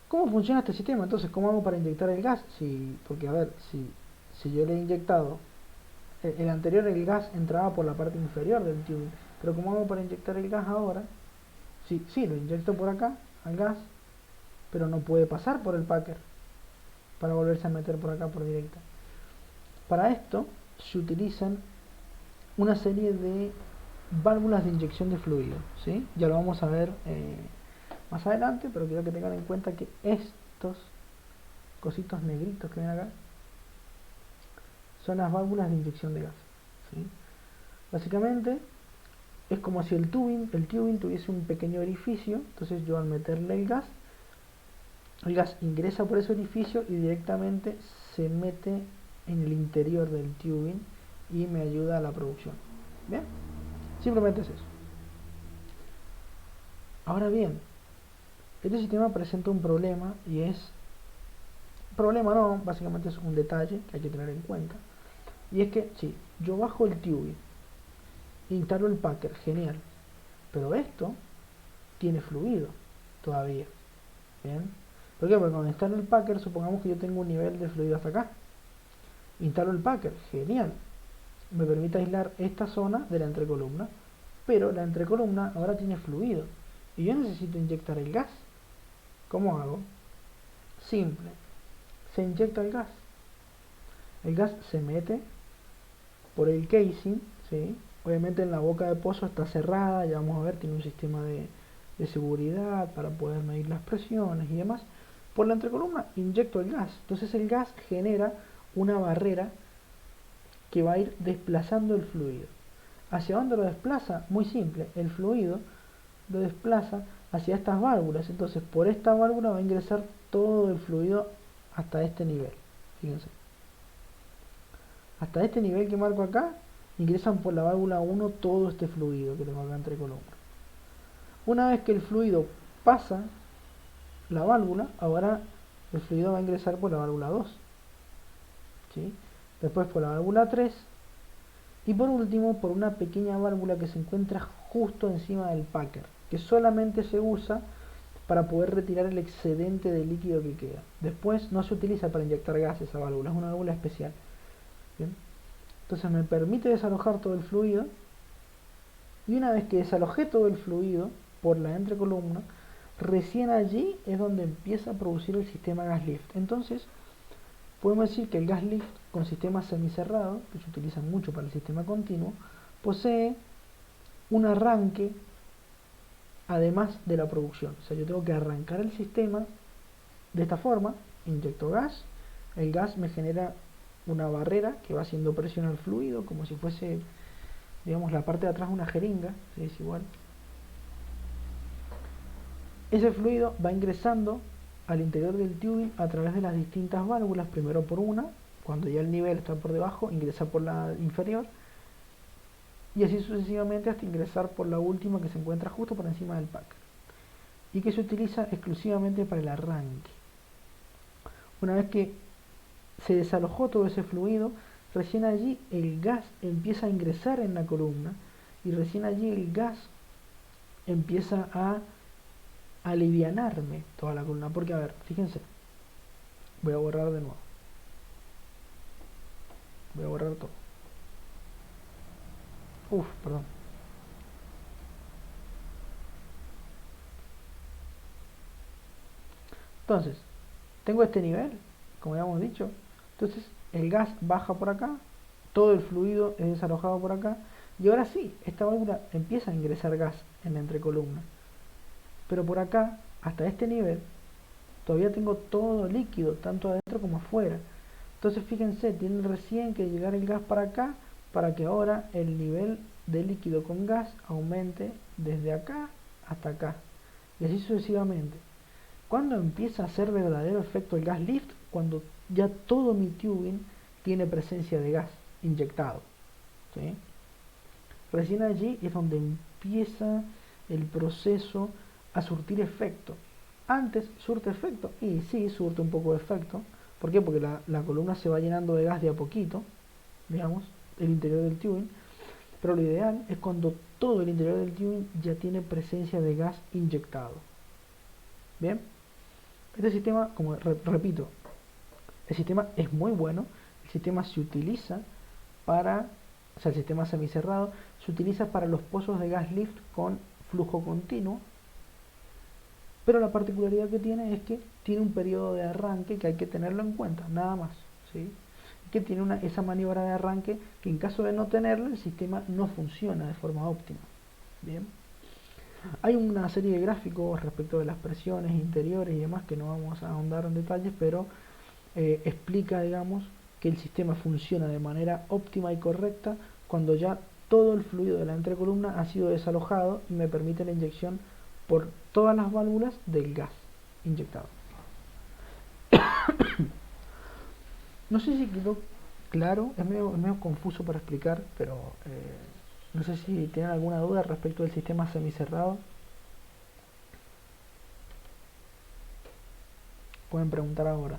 ¿cómo funciona este sistema? Entonces, ¿cómo hago para inyectar el gas? Porque a ver, si yo le he inyectado el anterior, el gas entraba por la parte inferior del tubing, pero ¿cómo hago para inyectar el gas ahora? Sí, lo inyecto por acá al gas, pero no puede pasar por el packer para volverse a meter por acá por directa. Para esto se utilizan una serie de válvulas de inyección de fluido, ¿sí? Ya lo vamos a ver más adelante, pero quiero que tengan en cuenta que estos cositos negritos que ven acá son las válvulas de inyección de gas, ¿sí? Básicamente es como si el tubing tuviese un pequeño orificio. Entonces yo al meterle el gas ingresa por ese orificio y directamente se mete en el interior del tubing y me ayuda a la producción. Bien, simplemente es eso. Ahora bien, este sistema presenta un problema, y es, problema no, básicamente es un detalle que hay que tener en cuenta, y es que si yo bajo el tubing, instalo el packer, genial, pero esto tiene fluido todavía. Bien, ¿por qué? Porque cuando instalo el packer, supongamos que yo tengo un nivel de fluido hasta acá, instalo el packer, genial, me permite aislar esta zona de la entrecolumna, pero la entrecolumna ahora tiene fluido y yo necesito inyectar el gas. ¿Cómo hago? Simple, se inyecta el gas se mete por el casing, ¿sí? Obviamente en la boca de pozo está cerrada, ya vamos a ver, tiene un sistema de seguridad para poder medir las presiones y demás. Por la entrecolumna inyecto el gas, entonces el gas genera una barrera que va a ir desplazando el fluido. ¿Hacia dónde lo desplaza? Muy simple, el fluido lo desplaza hacia estas válvulas, entonces por esta válvula va a ingresar todo el fluido hasta este nivel. Fíjense, hasta este nivel que marco acá, ingresan por la válvula 1 todo este fluido que tengo acá entre columnas. Una vez que el fluido pasa la válvula, ahora el fluido va a ingresar por la válvula 2, ¿sí? Después por la válvula 3 y por último por una pequeña válvula que se encuentra justo encima del packer, que solamente se usa para poder retirar el excedente de líquido que queda. Después no se utiliza para inyectar gas esa válvula, es una válvula especial. ¿Bien? Entonces me permite desalojar todo el fluido, y una vez que desalojé todo el fluido por la entrecolumna, recién allí es donde empieza a producir el sistema gas lift. Entonces podemos decir que el gas lift con sistema semicerrado, que se utiliza mucho para el sistema continuo, posee un arranque además de la producción. O sea, yo tengo que arrancar el sistema de esta forma, inyecto gas, el gas me genera una barrera que va haciendo presión al fluido, como si fuese, digamos, la parte de atrás de una jeringa, ¿sí? Es igual. Ese fluido va ingresando al interior del tubing a través de las distintas válvulas, primero por una, cuando ya el nivel está por debajo, ingresa por la inferior, y así sucesivamente hasta ingresar por la última que se encuentra justo por encima del packer, y que se utiliza exclusivamente para el arranque. Una vez que se desalojó todo ese fluido, recién allí el gas empieza a ingresar en la columna, y recién allí el gas empieza a alivianarme toda la columna. Porque, a ver, fíjense, voy a borrar de nuevo, voy a borrar todo. Perdón. Entonces, tengo este nivel, como ya hemos dicho. Entonces, el gas baja por acá, todo el fluido es desalojado por acá, y ahora sí, esta válvula empieza a ingresar gas en la entrecolumna. Pero por acá, hasta este nivel, todavía tengo todo líquido, tanto adentro como afuera. Entonces fíjense, tiene recién que llegar el gas para acá, para que ahora el nivel de líquido con gas aumente desde acá hasta acá, y así sucesivamente. ¿Cuándo empieza a hacer verdadero efecto el gas lift? Cuando ya todo mi tubing tiene presencia de gas inyectado, ¿sí? Recién allí es donde empieza el proceso a surtir efecto. Antes surte efecto, y sí, surte un poco de efecto. ¿Por qué? Porque la columna se va llenando de gas de a poquito, digamos, el interior del tubing. Pero lo ideal es cuando todo el interior del tubing ya tiene presencia de gas inyectado. Bien, este sistema, como repito, el sistema es muy bueno. El sistema se utiliza para, o sea, el sistema semicerrado se utiliza para los pozos de gas lift con flujo continuo, pero la particularidad que tiene es que tiene un periodo de arranque que hay que tenerlo en cuenta, nada más, ¿sí? Que tiene esa maniobra de arranque que en caso de no tenerlo el sistema no funciona de forma óptima. Bien, hay una serie de gráficos respecto de las presiones interiores y demás que no vamos a ahondar en detalles, pero explica, digamos, que el sistema funciona de manera óptima y correcta cuando ya todo el fluido de la entrecolumna ha sido desalojado y me permite la inyección por todas las válvulas del gas inyectado. No sé si quedó claro, es medio confuso para explicar, pero no sé si tienen alguna duda respecto del sistema semicerrado. Pueden preguntar ahora,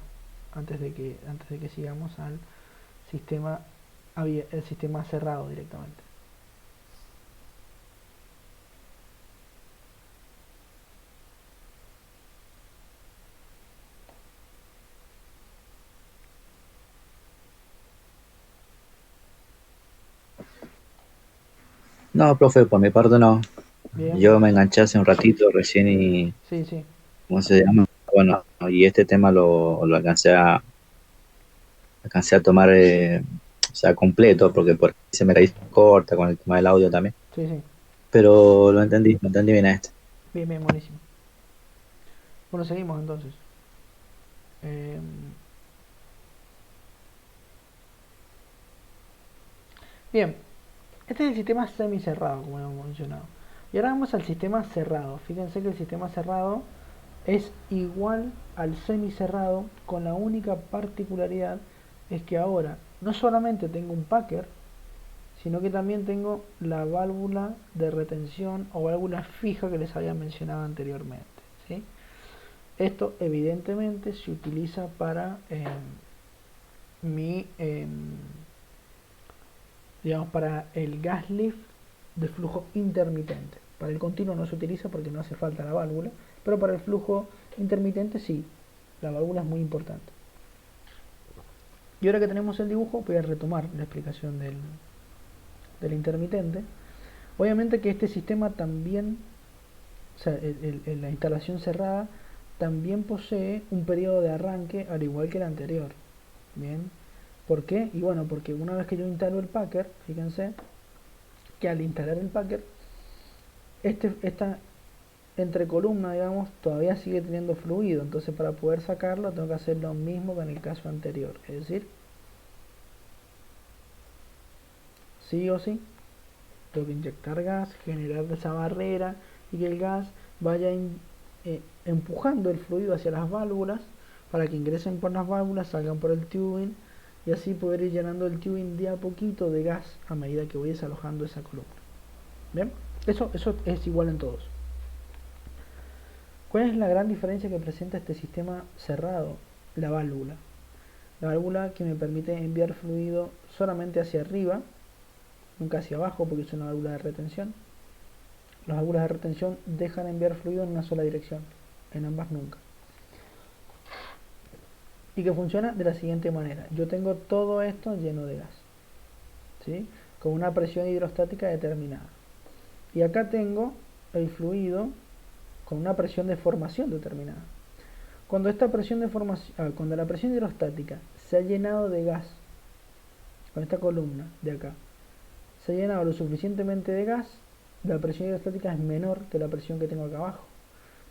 antes de que sigamos al sistema, el sistema cerrado directamente. No, profe, por mi parte no. Bien, Yo bien. me enganché hace un ratito recién y, Sí, sí. ¿cómo se llama? Bueno, y este tema lo alcancé a tomar, o sea, completo, porque por ahí se me caí corta con el tema del audio también. Sí, sí. Pero lo entendí bien a este. Bien, bien, buenísimo. Bueno, seguimos entonces. Eh, bien, este es el sistema semicerrado, como hemos mencionado. Y ahora vamos al sistema cerrado. Fíjense que el sistema cerrado es igual al semicerrado, con la única particularidad es que ahora no solamente tengo un packer, sino que también tengo la válvula de retención o válvula fija que les había mencionado anteriormente, ¿sí? Esto evidentemente se utiliza para mi, digamos, para el gas lift de flujo intermitente. Para el continuo no se utiliza porque no hace falta la válvula, pero para el flujo intermitente sí, la válvula es muy importante. Y ahora que tenemos el dibujo, voy a retomar la explicación del intermitente. Obviamente que este sistema también, o sea, la instalación cerrada también posee un periodo de arranque al igual que el anterior. Bien, ¿por qué? Y bueno, porque una vez que yo instalo el packer, fíjense que al instalar el packer, esta entrecolumna, digamos, todavía sigue teniendo fluido. Entonces, para poder sacarlo, tengo que hacer lo mismo que en el caso anterior. Es decir, sí o sí, tengo que inyectar gas, generar esa barrera y que el gas vaya empujando el fluido hacia las válvulas para que ingresen por las válvulas, salgan por el tubing y así poder ir llenando el tubing de a poquito de gas a medida que voy desalojando esa columna. ¿Bien? Eso es igual en todos. ¿Cuál es la gran diferencia que presenta este sistema cerrado? La válvula. La válvula que me permite enviar fluido solamente hacia arriba, nunca hacia abajo porque es una válvula de retención. Las válvulas de retención dejan enviar fluido en una sola dirección, en ambas nunca. Y que funciona de la siguiente manera. Yo tengo todo esto lleno de gas, ¿sí? Con una presión hidrostática determinada. Y acá tengo el fluido con una presión de formación determinada. Cuando cuando la presión hidrostática se ha llenado de gas, con esta columna de acá, se ha llenado lo suficientemente de gas, la presión hidrostática es menor que la presión que tengo acá abajo.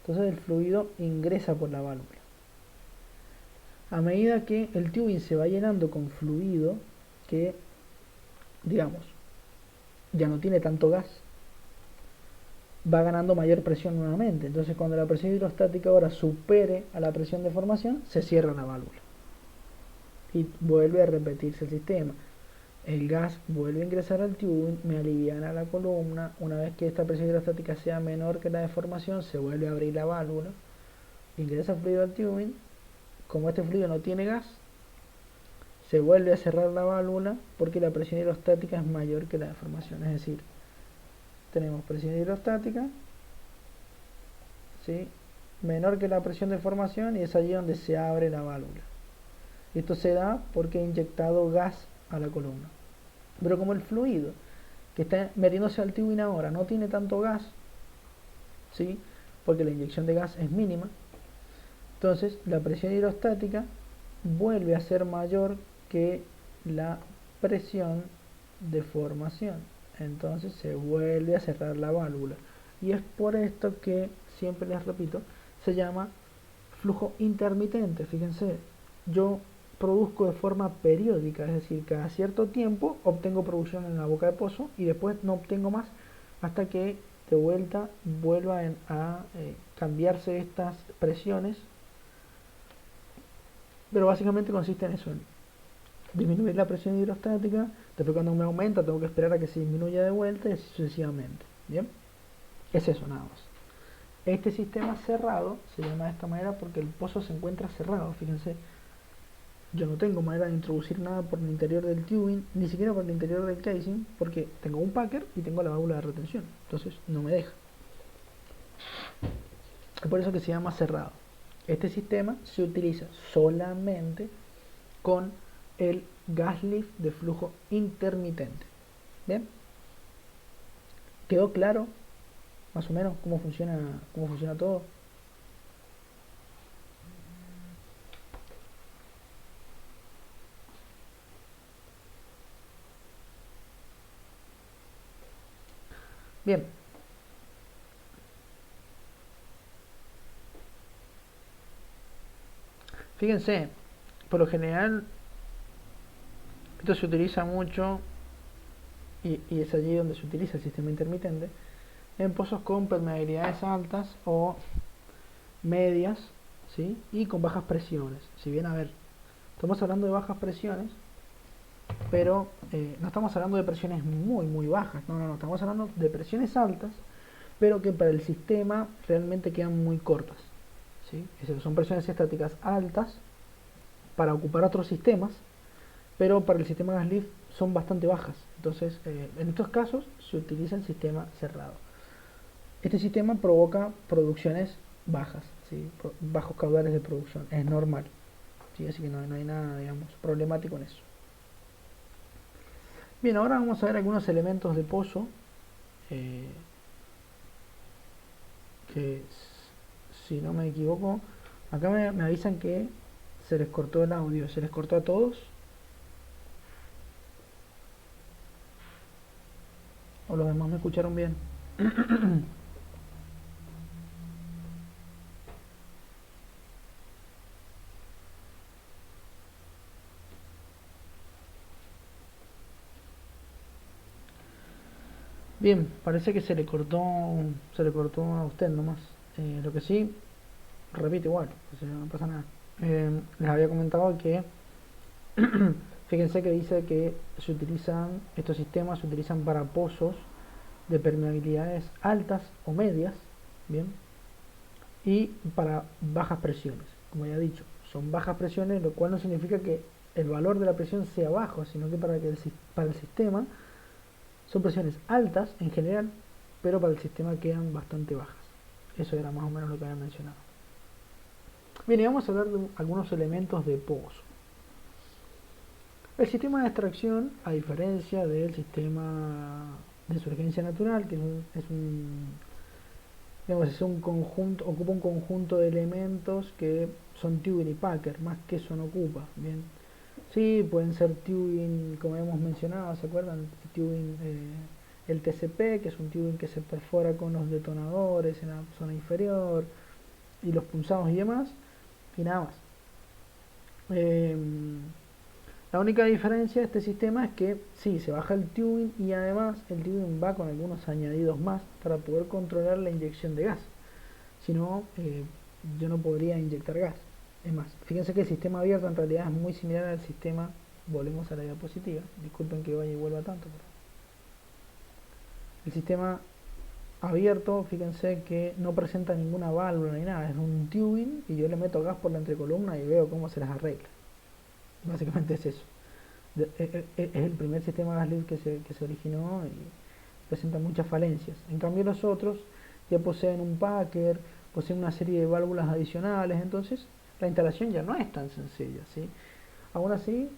Entonces el fluido ingresa por la válvula. A medida que el tubing se va llenando con fluido, que digamos, ya no tiene tanto gas, va ganando mayor presión nuevamente. Entonces cuando la presión hidrostática ahora supere a la presión de formación, se cierra la válvula y vuelve a repetirse el sistema. El gas vuelve a ingresar al tubing, me aliviana la columna. Una vez que esta presión hidrostática sea menor que la de formación, se vuelve a abrir la válvula, ingresa fluido al tubing. Como este fluido no tiene gas, se vuelve a cerrar la válvula porque la presión hidrostática es mayor que la de formación. Es decir, tenemos presión hidrostática, ¿sí?, menor que la presión de formación, y es allí donde se abre la válvula. Esto se da porque he inyectado gas a la columna. Pero como el fluido que está metiéndose al tubing ahora no tiene tanto gas, ¿sí?, porque la inyección de gas es mínima, entonces la presión hidrostática vuelve a ser mayor que la presión de formación. Entonces se vuelve a cerrar la válvula. Y es por esto que, siempre les repito, se llama flujo intermitente. Fíjense, yo produzco de forma periódica, es decir, cada cierto tiempo obtengo producción en la boca de pozo y después no obtengo más hasta que de vuelta vuelvan a cambiarse estas presiones. Pero básicamente consiste en eso, en disminuir la presión hidrostática, después cuando me aumenta tengo que esperar a que se disminuya de vuelta y así sucesivamente. Bien, es eso nada más. Este sistema cerrado se llama de esta manera porque el pozo se encuentra cerrado. Fíjense, yo no tengo manera de introducir nada por el interior del tubing, ni siquiera por el interior del casing, porque tengo un packer y tengo la válvula de retención, entonces no me deja. Es por eso que se llama cerrado. Este sistema se utiliza solamente con el gas lift de flujo intermitente. Bien, ¿quedó claro más o menos cómo funciona todo? Bien, fíjense, por lo general esto se utiliza mucho y es allí donde se utiliza el sistema intermitente en pozos con permeabilidades altas o medias, ¿sí?, y con bajas presiones. Si bien, a ver, estamos hablando de bajas presiones, pero no estamos hablando de presiones muy bajas, no, estamos hablando de presiones altas, pero que para el sistema realmente quedan muy cortas, ¿sí? Es decir, son presiones estáticas altas para ocupar otros sistemas, pero para el sistema gas lift son bastante bajas. Entonces, en estos casos se utiliza el sistema cerrado. Este sistema provoca producciones bajas, ¿sí?, bajos caudales de producción, es normal, ¿sí? Así que no hay nada, digamos, problemático en eso. Bien, ahora vamos a ver algunos elementos de pozo que, si no me equivoco, acá me avisan que se les cortó el audio. ¿Se les cortó a todos? ¿O los demás me escucharon bien? Bien, parece que se le cortó a usted nomás. Lo que sí, repite igual, o sea, no pasa nada. Les había comentado que fíjense que dice que estos sistemas se utilizan para pozos de permeabilidades altas o medias, bien, y para bajas presiones. Como ya he dicho, son bajas presiones, lo cual no significa que el valor de la presión sea bajo, sino que para el sistema son presiones altas en general, pero para el sistema quedan bastante bajas. Eso era más o menos lo que había mencionado. Bien, y vamos a hablar de algunos elementos de pozo. El sistema de extracción, a diferencia del sistema de surgencia natural, que es un conjunto, ocupa un conjunto de elementos que son tubing y packer, más que eso no ocupa. Bien, sí, pueden ser tubing, como hemos mencionado, ¿se acuerdan? Tubing, el TCP, que es un tubing que se perfora con los detonadores en la zona inferior, y los punzados y demás, y nada más. La única diferencia de este sistema es que sí, se baja el tubing y además el tubing va con algunos añadidos más para poder controlar la inyección de gas. Si no, yo no podría inyectar gas. Es más, fíjense que el sistema abierto en realidad es muy similar al sistema, volvemos a la diapositiva, disculpen que vaya y vuelva tanto, pero el sistema abierto, fíjense que no presenta ninguna válvula ni nada, es un tubing y yo le meto gas por la entrecolumna y veo cómo se las arregla. Básicamente es eso. Es el primer sistema gas lift que se originó y presenta muchas falencias. En cambio los otros ya poseen un packer, poseen una serie de válvulas adicionales, entonces la instalación ya no es tan sencilla, ¿sí? Aún así,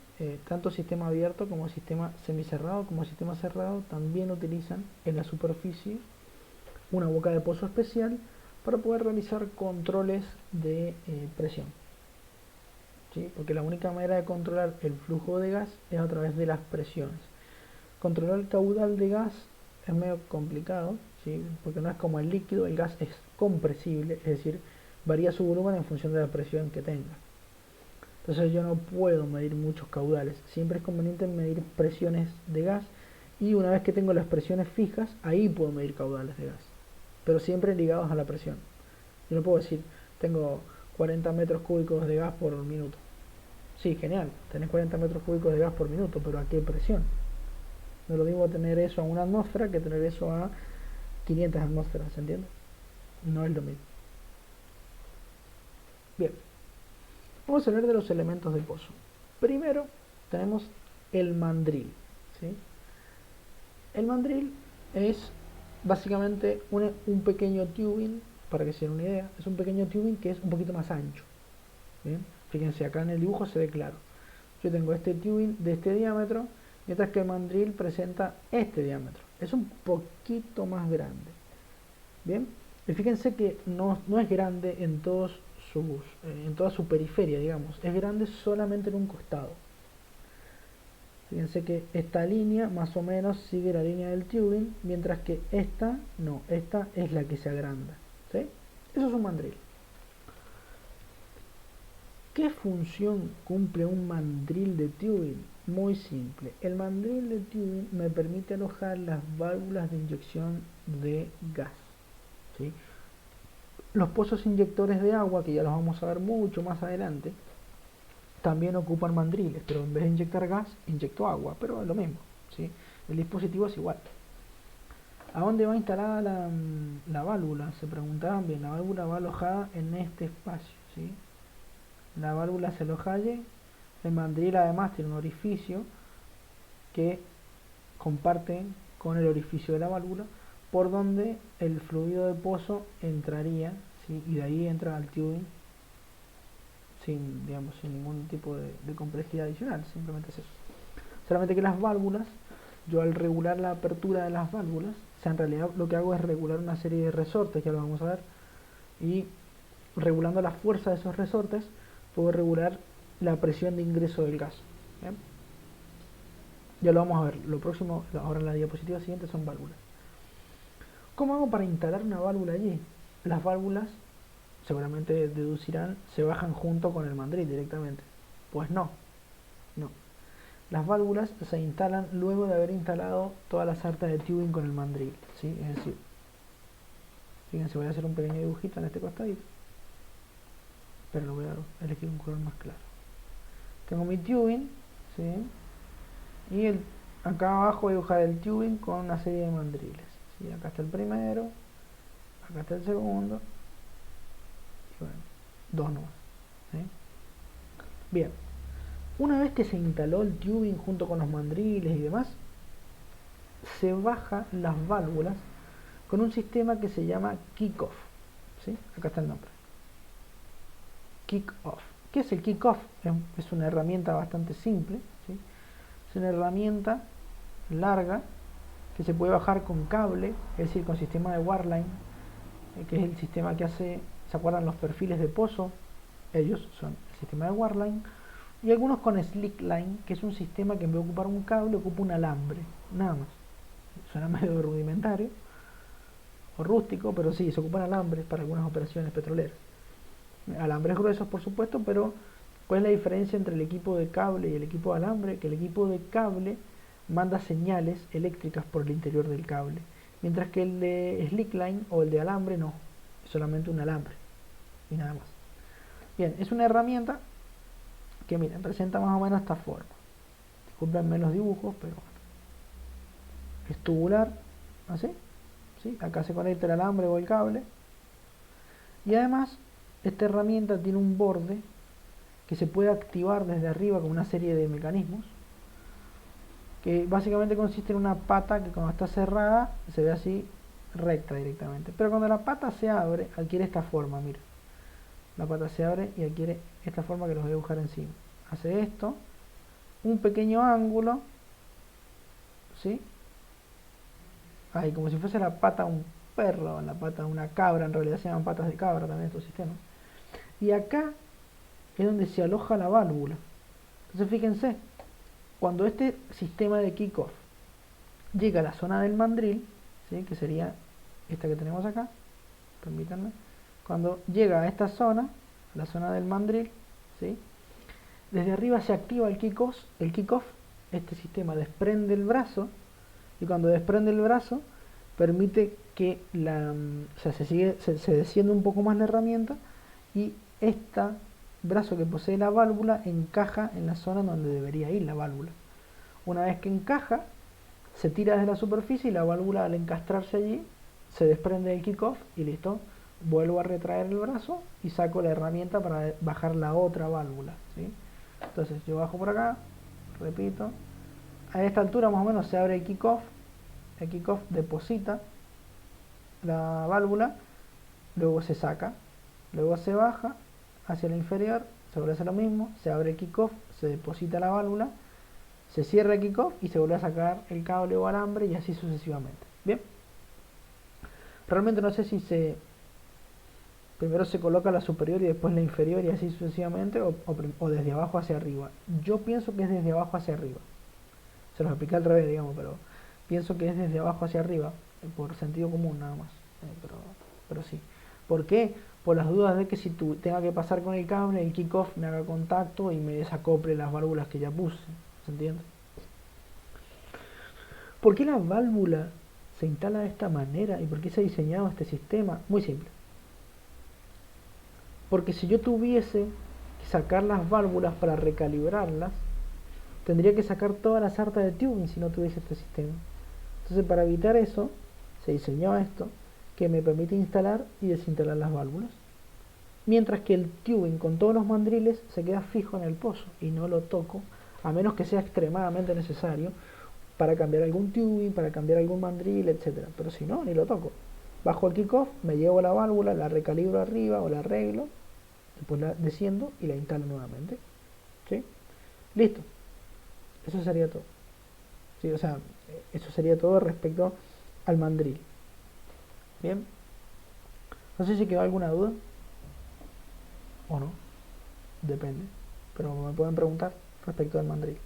tanto sistema abierto como sistema semicerrado como sistema cerrado también utilizan en la superficie una boca de pozo especial para poder realizar controles de presión, ¿sí? Porque la única manera de controlar el flujo de gas es a través de las presiones. Controlar el caudal de gas es medio complicado, ¿sí? Porque no es como el líquido, el gas es compresible, es decir, varía su volumen en función de la presión que tenga. Entonces yo no puedo medir muchos caudales, siempre es conveniente medir presiones de gas y una vez que tengo las presiones fijas, ahí puedo medir caudales de gas, pero siempre ligados a la presión. Yo no puedo decir, tengo 40 metros cúbicos de gas por minuto. Sí, genial, tenés 40 metros cúbicos de gas por minuto, pero ¿a qué presión? No es lo mismo tener eso a una atmósfera que tener eso a 500 atmósferas, ¿se entiende? No es lo mismo. Bien, vamos a hablar de los elementos del pozo. Primero tenemos el mandril, ¿sí? El mandril es básicamente un pequeño tubing, para que se den una idea, es un pequeño tubing que es un poquito más ancho. ¿Bien? Fíjense, acá en el dibujo se ve claro. Yo tengo este tubing de este diámetro, mientras que el mandril presenta este diámetro. Es un poquito más grande. Bien, y fíjense que no es grande en en toda su periferia, digamos. Es grande solamente en un costado. Fíjense que esta línea más o menos sigue la línea del tubing, mientras que esta no, esta es la que se agranda, ¿sí? Eso es un mandril. ¿Qué función cumple un mandril de tubing? Muy simple. El mandril de tubing me permite alojar las válvulas de inyección de gas, ¿sí? Los pozos inyectores de agua, que ya los vamos a ver mucho más adelante, también ocupan mandriles, pero en vez de inyectar gas, inyecto agua, pero es lo mismo, ¿sí? El dispositivo es igual. ¿A dónde va instalada la válvula? Se preguntaban bien. La válvula va alojada en este espacio, ¿sí? La válvula se aloja allí. El mandril además tiene un orificio que comparte con el orificio de la válvula, por donde el fluido de pozo entraría, ¿sí? Y de ahí entra al tubing sin ningún tipo de complejidad adicional, simplemente es eso. Solamente que las válvulas, yo al regular la apertura de las válvulas, o sea, en realidad lo que hago es regular una serie de resortes, ya lo vamos a ver, y regulando la fuerza de esos resortes, puedo regular la presión de ingreso del gas. ¿Bien? Ya lo vamos a ver, lo próximo, ahora en la diapositiva siguiente, son válvulas. ¿Cómo hago para instalar una válvula allí? Las válvulas, seguramente deducirán, se bajan junto con el mandril directamente. Pues no. Las válvulas se instalan luego de haber instalado toda la sarta de tubing con el mandril, ¿sí? Es decir, fíjense, voy a hacer un pequeño dibujito en este costadito, pero lo voy a elegir un color más claro. Tengo mi tubing, ¿sí? Y acá abajo voy a dibujar el tubing con una serie de mandriles, ¿sí? Acá está el primero, acá está el segundo, y bueno, dos nomás, ¿sí? Bien, una vez que se instaló el tubing junto con los mandriles y demás, se bajan las válvulas con un sistema que se llama kick-off, ¿sí? Acá está el nombre. Kick-off. ¿Qué es el kick-off? Es una herramienta bastante simple, ¿sí? Es una herramienta larga que se puede bajar con cable, es decir, con sistema de Wireline, que es el sistema que hace, ¿se acuerdan los perfiles de pozo? Ellos son el sistema de Wireline. Y algunos con Slickline, que es un sistema que en vez de ocupar un cable, ocupa un alambre, nada más. Suena medio rudimentario o rústico, pero sí, se ocupan alambres para algunas operaciones petroleras. Alambres gruesos, por supuesto, pero ¿Cuál es la diferencia entre el equipo de cable y el equipo de alambre? Que el equipo de cable manda señales eléctricas por el interior del cable, mientras que el de Slickline o el de alambre no, es solamente un alambre y nada más. Bien, es una herramienta que miren, presenta más o menos esta forma. Disculpenme los dibujos, pero bueno. Es tubular, así, ¿sí? Acá se conecta el alambre o el cable. Y además, esta herramienta tiene un borde que se puede activar desde arriba con una serie de mecanismos, que básicamente consiste en una pata que cuando está cerrada se ve así recta directamente, pero cuando la pata se abre adquiere esta forma, mira, la pata se abre y adquiere esta forma que los voy a dibujar encima. Hace esto, un pequeño ángulo, ¿sí? Ahí, como si fuese la pata de un perro, la pata de una cabra, en realidad se llaman patas de cabra también estos sistemas. Y acá es donde se aloja la válvula. Entonces fíjense, cuando este sistema de kickoff llega a la zona del mandril, ¿sí? Que sería esta que tenemos acá, permítanme, cuando llega a esta zona, la zona del mandril, ¿sí? Desde arriba se activa el kickoff, este sistema desprende el brazo, y cuando desprende el brazo permite que se desciende un poco más la herramienta y este brazo que posee la válvula encaja en la zona donde debería ir la válvula. Una vez que encaja, se tira desde la superficie y la válvula, al encastrarse allí, se desprende del kickoff y listo. Vuelvo a retraer el brazo y saco la herramienta para bajar la otra válvula, ¿sí? Entonces yo bajo por acá, repito, a esta altura más o menos se abre el kickoff deposita la válvula, luego se saca, luego se baja hacia el inferior, se vuelve a hacer lo mismo, se abre el kickoff, se deposita la válvula, se cierra el kickoff y se vuelve a sacar el cable o alambre y así sucesivamente. Bien, realmente no sé si primero se coloca la superior y después la inferior y así sucesivamente o desde abajo hacia arriba. Yo pienso que es desde abajo hacia arriba, se los expliqué al revés, digamos, pero pienso que es desde abajo hacia arriba, por sentido común nada más, pero sí. ¿Por qué? Por las dudas de que si tenga que pasar con el cable, el kickoff me haga contacto y me desacople las válvulas que ya puse, ¿se entiende? ¿Por qué la válvula se instala de esta manera y por qué se ha diseñado este sistema? Muy simple. Porque si yo tuviese que sacar las válvulas para recalibrarlas, tendría que sacar toda la sarta de tubing si no tuviese este sistema. Entonces, para evitar eso, se diseñó esto que me permite instalar y desinstalar las válvulas, mientras que el tubing con todos los mandriles se queda fijo en el pozo y no lo toco a menos que sea extremadamente necesario para cambiar algún tubing, para cambiar algún mandril, etcétera. Pero si no, ni lo toco. Bajo el kickoff, me llevo la válvula, la recalibro arriba o la arreglo, después la desciendo y la instalo nuevamente, ¿sí? Listo. Eso sería todo. ¿Sí? O sea, eso sería todo respecto al mandril. Bien. No sé si quedó alguna duda o no. Depende. Pero me pueden preguntar respecto al mandril.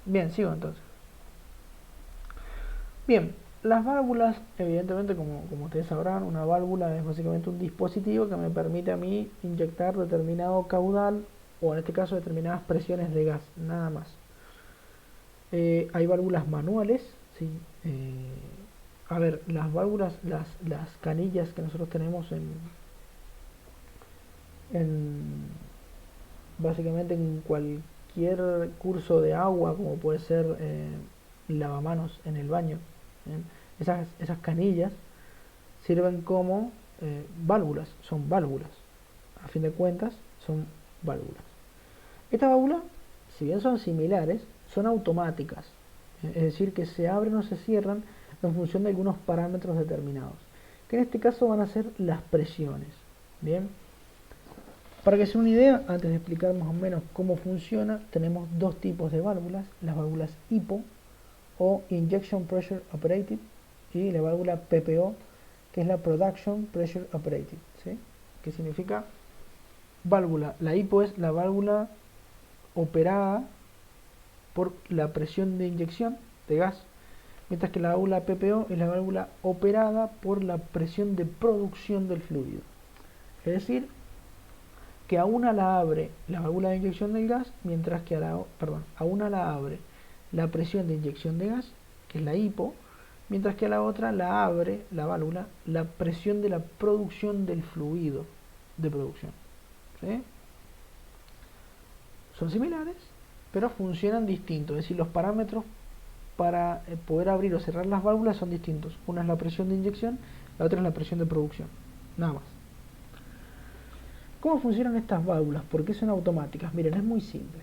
Bien, sigo entonces. Bien, las válvulas, evidentemente, como ustedes sabrán, una válvula es básicamente un dispositivo que me permite a mí inyectar determinado caudal, o en este caso determinadas presiones de gas, nada más. Hay válvulas manuales, ¿sí? A ver, las válvulas, las canillas que nosotros tenemos en básicamente en cualquier curso de agua, como puede ser lavamanos en el baño, ¿bien? Esas canillas sirven como válvulas, son válvulas, a fin de cuentas son válvulas. Estas válvulas, si bien son similares, son automáticas, es decir, que se abren o se cierran en función de algunos parámetros determinados, que en este caso van a ser las presiones. Bien, para que se den una idea, antes de explicar más o menos cómo funciona, tenemos dos tipos de válvulas, las válvulas IPO o Injection Pressure Operated y la válvula PPO, que es la Production Pressure Operated, ¿sí? Que significa válvula, la IPO es la válvula operada por la presión de inyección de gas, mientras que la válvula PPO es la válvula operada por la presión de producción del fluido. Es decir, que a una la abre la válvula de inyección del gas, mientras que a una la abre la presión de inyección de gas, que es la hipo, mientras que a la otra la abre la válvula la presión de la producción del fluido de producción. ¿Sí? Son similares, pero funcionan distintos, es decir, los parámetros para poder abrir o cerrar las válvulas son distintos. Una es la presión de inyección, la otra es la presión de producción. Nada más. ¿Cómo funcionan estas válvulas? ¿Por qué son automáticas? Miren, es muy simple.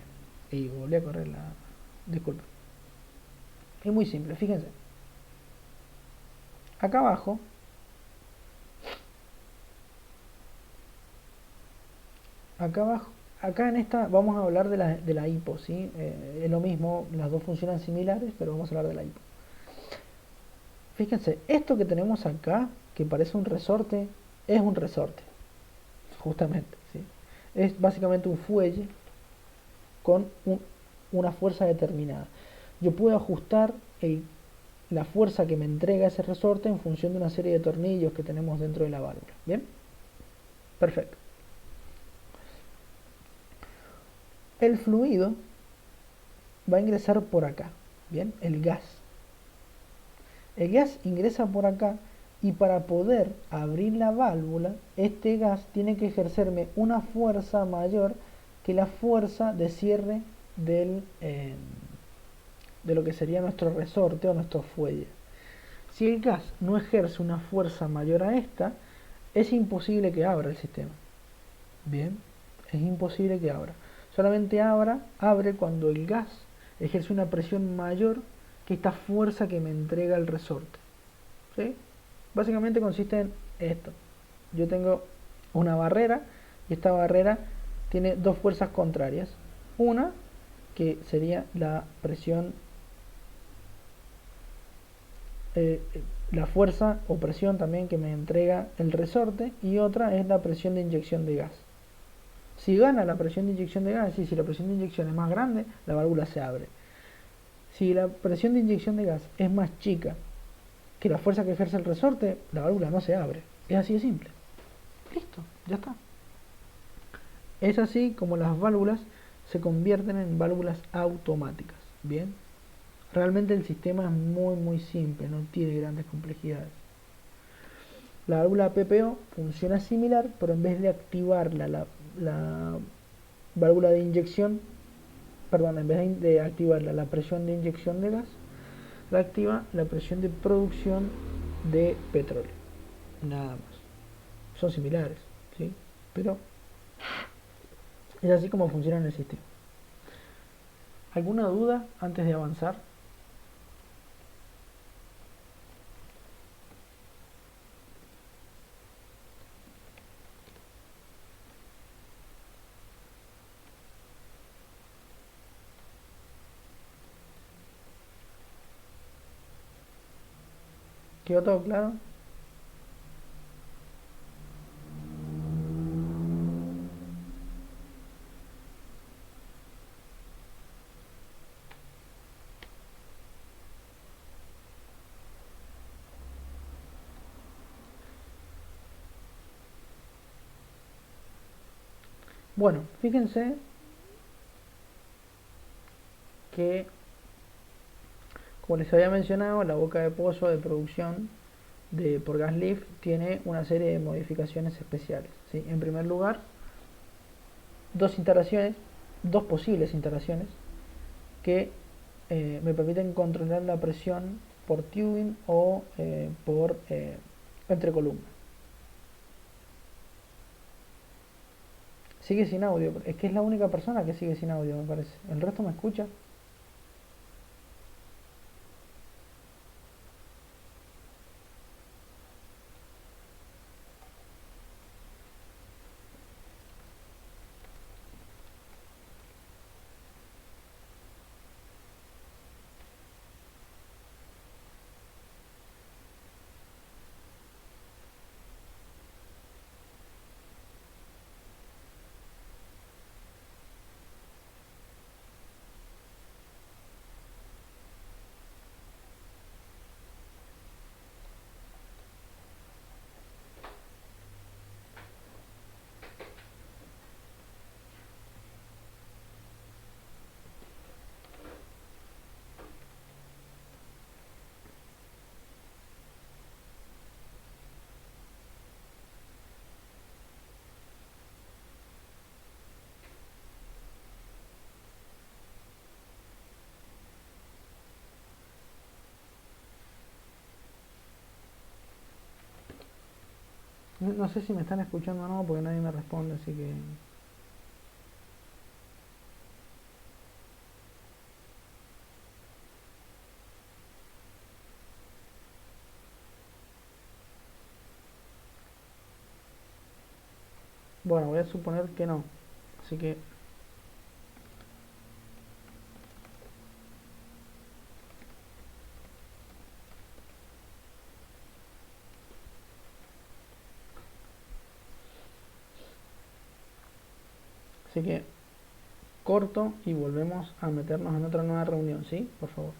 Y volví a correr la... Disculpen. Es muy simple, fíjense. Acá abajo, acá en esta vamos a hablar de la hipo, ¿sí? Es lo mismo, las dos funcionan similares, pero vamos a hablar de la hipo. Fíjense, esto que tenemos acá, que parece un resorte, es un resorte, justamente, ¿sí? Es básicamente un fuelle con una fuerza determinada. Yo puedo ajustar la fuerza que me entrega ese resorte en función de una serie de tornillos que tenemos dentro de la válvula. ¿Bien? Perfecto. El fluido va a ingresar por acá. ¿Bien? El gas. El gas ingresa por acá y para poder abrir la válvula, este gas tiene que ejercerme una fuerza mayor que la fuerza de cierre de lo que sería nuestro resorte o nuestro fuelle. Si el gas no ejerce una fuerza mayor a esta, es imposible que abra el sistema. Bien, es imposible que abra. Solamente abre cuando el gas ejerce una presión mayor que esta fuerza que me entrega el resorte. ¿Sí? Básicamente consiste en esto. Yo tengo una barrera y esta barrera tiene dos fuerzas contrarias. Una que sería la presión, la fuerza o presión también que me entrega el resorte, y otra es la presión de inyección de gas. Si gana la presión de inyección de gas, es decir, si la presión de inyección es más grande, la válvula se abre. Si la presión de inyección de gas es más chica que la fuerza que ejerce el resorte, la válvula no se abre. Es así de simple. Listo, ya está. Es así como las válvulas se convierten en válvulas automáticas. Bien, realmente el sistema es muy simple, no tiene grandes complejidades. La válvula PPO funciona similar, pero en vez de activar la válvula de inyección, perdón, en vez de activar la presión de inyección de gas, la activa la presión de producción de petróleo. Nada más. Son similares, ¿sí? Pero es así como funciona en el sistema. ¿Alguna duda antes de avanzar? ¿Quedó todo claro? Bueno, fíjense que, como les había mencionado, la boca de pozo de producción por gas lift tiene una serie de modificaciones especiales, ¿sí? En primer lugar, dos posibles instalaciones que me permiten controlar la presión por tubing o por entre columnas. Sigue sin audio, es que es la única persona que sigue sin audio, me parece. ¿El resto me escucha? no sé si me están escuchando o no, porque nadie me responde, así que... Bueno, voy a suponer que no. Así que... Así que corto y volvemos a meternos en otra nueva reunión, ¿sí? Por favor.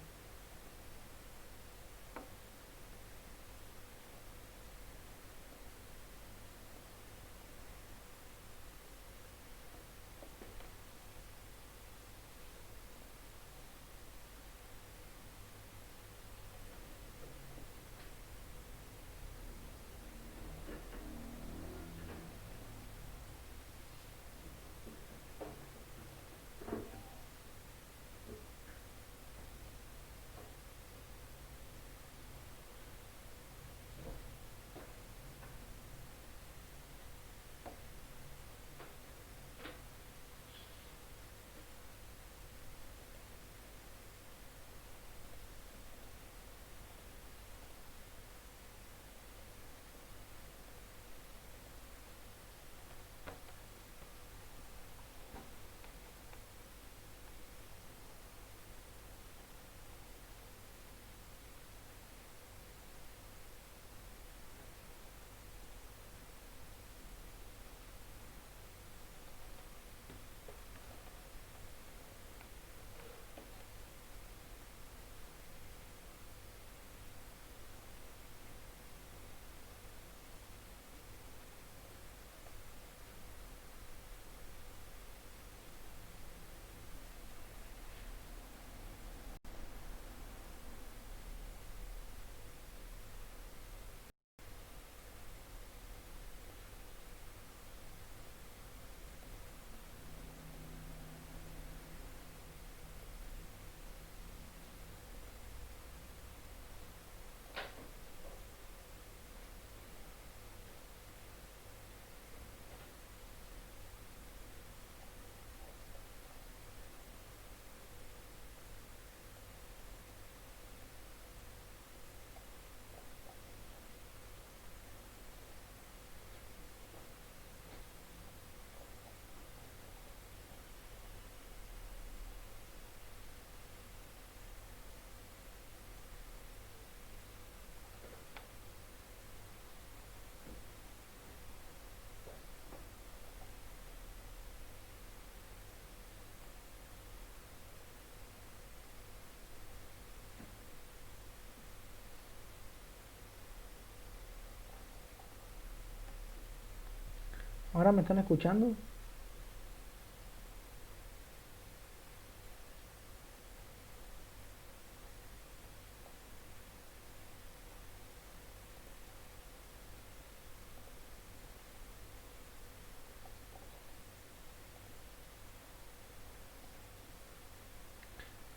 ¿Ahora me están escuchando?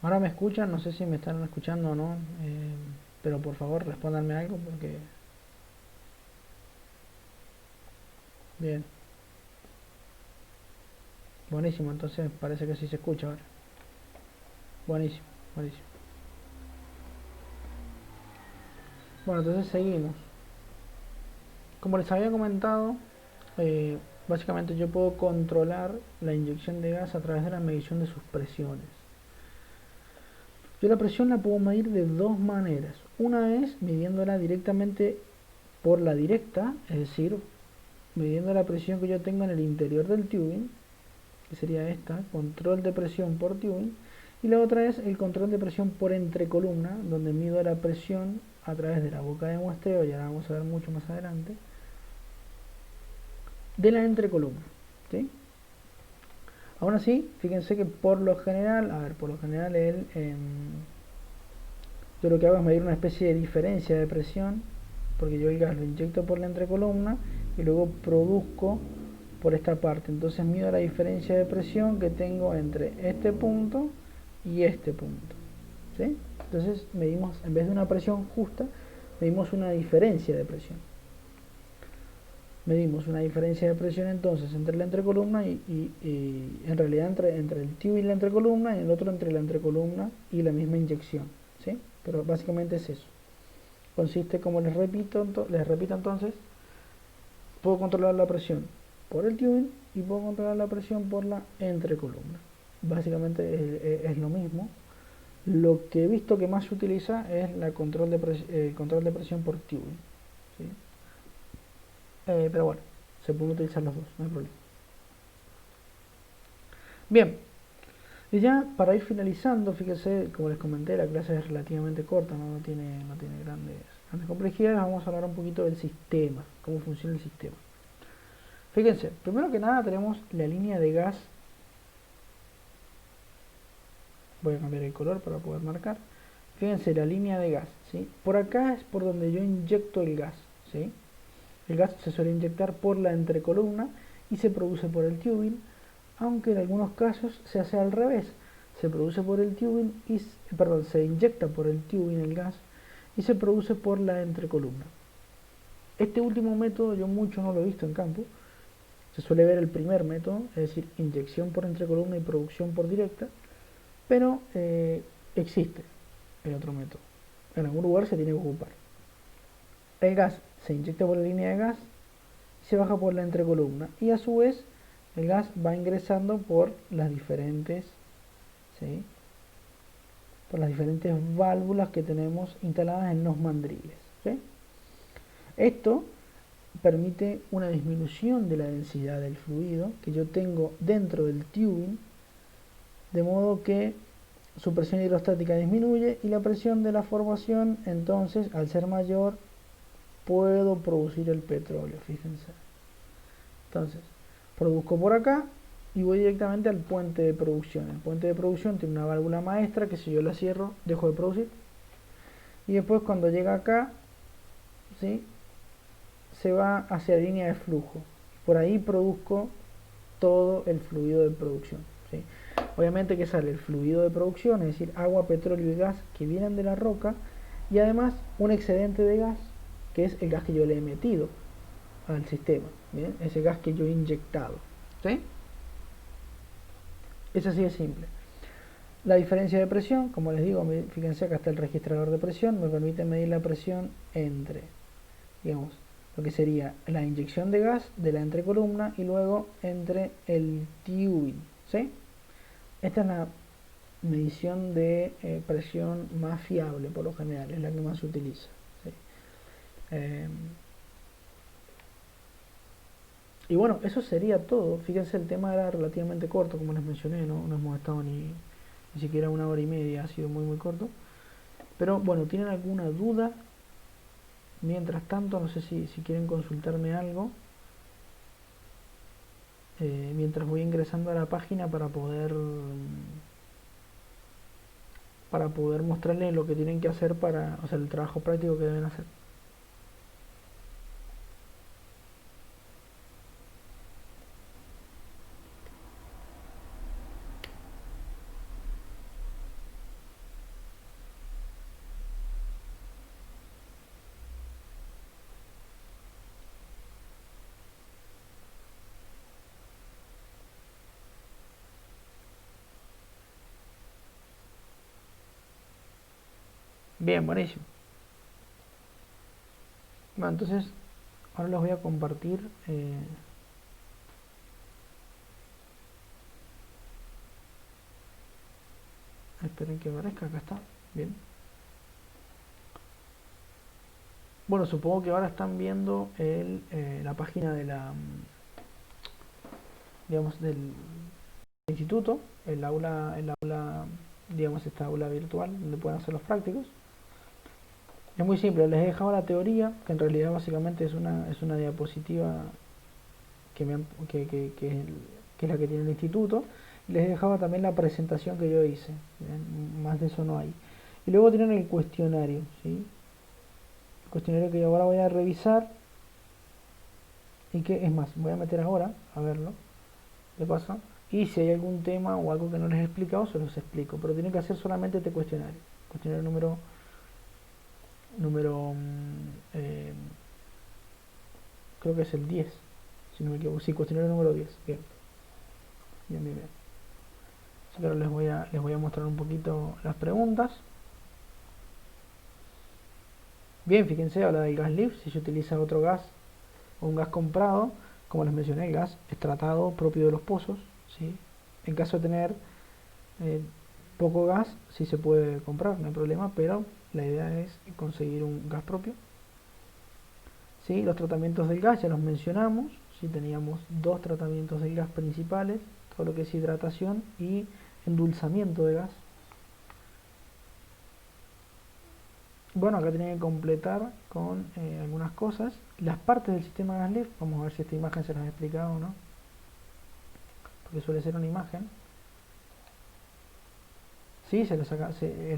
¿Ahora me escuchan? No sé si me están escuchando o no. Pero por favor respóndanme algo porque... Bien. Buenísimo, entonces parece que sí se escucha ahora. Buenísimo, buenísimo. Bueno, entonces seguimos. Como les había comentado, eh, básicamente yo puedo controlar la inyección de gas a través de la medición de sus presiones. Yo la presión la puedo medir de dos maneras. Una es midiéndola directamente por la directa, es decir, midiendo la presión que yo tengo en el interior del tubing, que sería esta, control de presión por tubing, y la otra es el control de presión por entrecolumna, donde mido la presión a través de la boca de muestreo, ya la vamos a ver mucho más adelante, de la entrecolumna, ¿sí? Aún así, fíjense que por lo general, yo lo que hago es medir una especie de diferencia de presión, porque yo el gas lo inyecto por la entrecolumna y luego produzco por esta parte. Entonces mido la diferencia de presión que tengo entre este punto y este punto, ¿sí? Entonces medimos, en vez de una presión justa, medimos una diferencia de presión. medimos una diferencia de presión entonces entre la entrecolumna y en realidad entre el tube y la entrecolumna, y el otro entre la entrecolumna y la misma inyección, ¿sí? Pero básicamente es eso. Consiste, como les repito entonces, puedo controlar la presión por el tubing y puedo controlar la presión por la entrecolumna. Básicamente es lo mismo. Lo que he visto que más se utiliza es el control de presión por tubing, ¿sí? Pero bueno, se pueden utilizar los dos, no hay problema. Bien, y ya para ir finalizando, fíjense, como les comenté, la clase es relativamente corta, no tiene grandes complejidades. Vamos a hablar un poquito del sistema, cómo funciona el sistema. Fíjense, primero que nada tenemos la línea de gas. Voy a cambiar el color para poder marcar. Fíjense, la línea de gas, ¿sí? Por acá es por donde yo inyecto el gas, ¿sí? El gas se suele inyectar por la entrecolumna y se produce por el tubing, aunque en algunos casos se hace al revés. Se produce por el tubing se inyecta por el tubing el gas y se produce por la entrecolumna. Este último método yo mucho no lo he visto en campo. Se suele ver el primer método, es decir, inyección por entrecolumna y producción por directa, pero existe el otro método. En algún lugar se tiene que ocupar. El gas se inyecta por la línea de gas y se baja por la entrecolumna, y a su vez el gas va ingresando por las diferentes, ¿sí?, por las diferentes válvulas que tenemos instaladas en los mandriles, ¿sí? Esto permite una disminución de la densidad del fluido que yo tengo dentro del tubing, de modo que su presión hidrostática disminuye y la presión de la formación, entonces, al ser mayor, puedo producir el petróleo. Fíjense, entonces produzco por acá y voy directamente al puente de producción. El puente de producción tiene una válvula maestra que, si yo la cierro, dejo de producir, y después, cuando llega acá, ¿sí?, se va hacia la línea de flujo. Por ahí produzco todo el fluido de producción, ¿sí? Obviamente que sale el fluido de producción, es decir, agua, petróleo y gas que vienen de la roca, y además un excedente de gas, que es el gas que yo le he metido al sistema, ¿bien?, ese gas que yo he inyectado, ¿sí? Es así de simple. La diferencia de presión, como les digo, fíjense, acá está el registrador de presión, me permite medir la presión entre, digamos, lo que sería la inyección de gas de la entrecolumna y luego entre el tubing, ¿sí? Esta es la medición de presión más fiable, por lo general, es la que más se utiliza, ¿sí? Y bueno, eso sería todo. Fíjense, el tema era relativamente corto, como les mencioné, no hemos estado ni siquiera 1 hora y media, ha sido muy corto. Pero bueno, ¿tienen alguna duda? Mientras tanto, no sé si quieren consultarme algo, mientras voy ingresando a la página para poder mostrarles lo que tienen que hacer o sea, el trabajo práctico que deben hacer. Bien, buenísimo. Bueno, entonces ahora les voy a compartir esperen que aparezca, acá está. Bien. Bueno, supongo que ahora están viendo la página de digamos, del instituto, el aula, digamos, esta aula virtual donde pueden hacer los prácticos. Es muy simple, les he dejado la teoría, que en realidad básicamente es una diapositiva que es la que tiene el instituto. Les dejaba también la presentación que yo hice, ¿bien? Más de eso no hay. Y luego tienen el cuestionario, ¿sí? El cuestionario que yo ahora voy a revisar, y que es más, voy a meter ahora a verlo de paso, y si hay algún tema o algo que no les he explicado, se los explico, pero tienen que hacer solamente este cuestionario creo que es el 10, si no me equivoco. Sí, cuestionario número 10. Bien, bien, bien, bien. Así que ahora les voy a mostrar un poquito las preguntas. Bien, fíjense, habla del gas lift. Si se utiliza otro gas o un gas comprado, como les mencioné, el gas es tratado propio de los pozos, ¿sí? En caso de tener eh, poco gas, sí se puede comprar, no hay problema, pero la idea es conseguir un gas propio. ¿Sí? Los tratamientos del gas ya los mencionamos, ¿sí? Teníamos dos tratamientos del gas principales, todo lo que es hidratación y endulzamiento de gas. Bueno, acá tienen que completar con algunas cosas. Las partes del sistema gas lift, vamos a ver si esta imagen se las he explicado o no, porque suele ser una imagen. Sí, es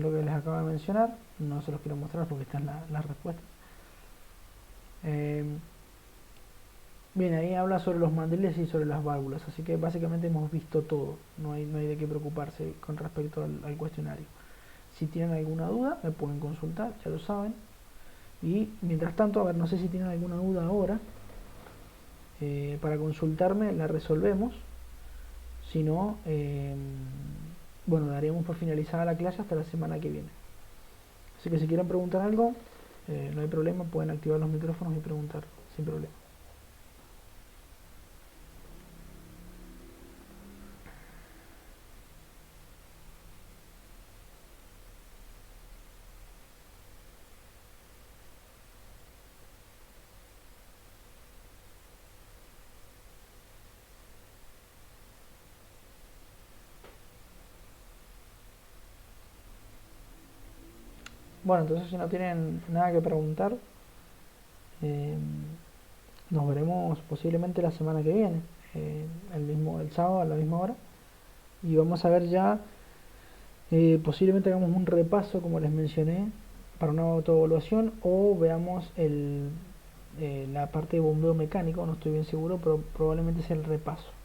lo que les acabo de mencionar, no se los quiero mostrar porque están las respuestas. Bien, ahí habla sobre los mandiles y sobre las válvulas, así que básicamente hemos visto todo, no hay de qué preocuparse con respecto al cuestionario. Si tienen alguna duda, me pueden consultar, ya lo saben. Y mientras tanto, a ver, no sé si tienen alguna duda ahora, para consultarme la resolvemos. Si no, bueno, daríamos por finalizada la clase hasta la semana que viene. Así que si quieren preguntar algo, no hay problema, pueden activar los micrófonos y preguntar sin problema. Bueno, entonces si no tienen nada que preguntar, eh, nos veremos posiblemente la semana que viene, el sábado a la misma hora. Y vamos a ver ya, posiblemente hagamos un repaso, como les mencioné, para una autoevaluación, o veamos la parte de bombeo mecánico, no estoy bien seguro, pero probablemente sea el repaso.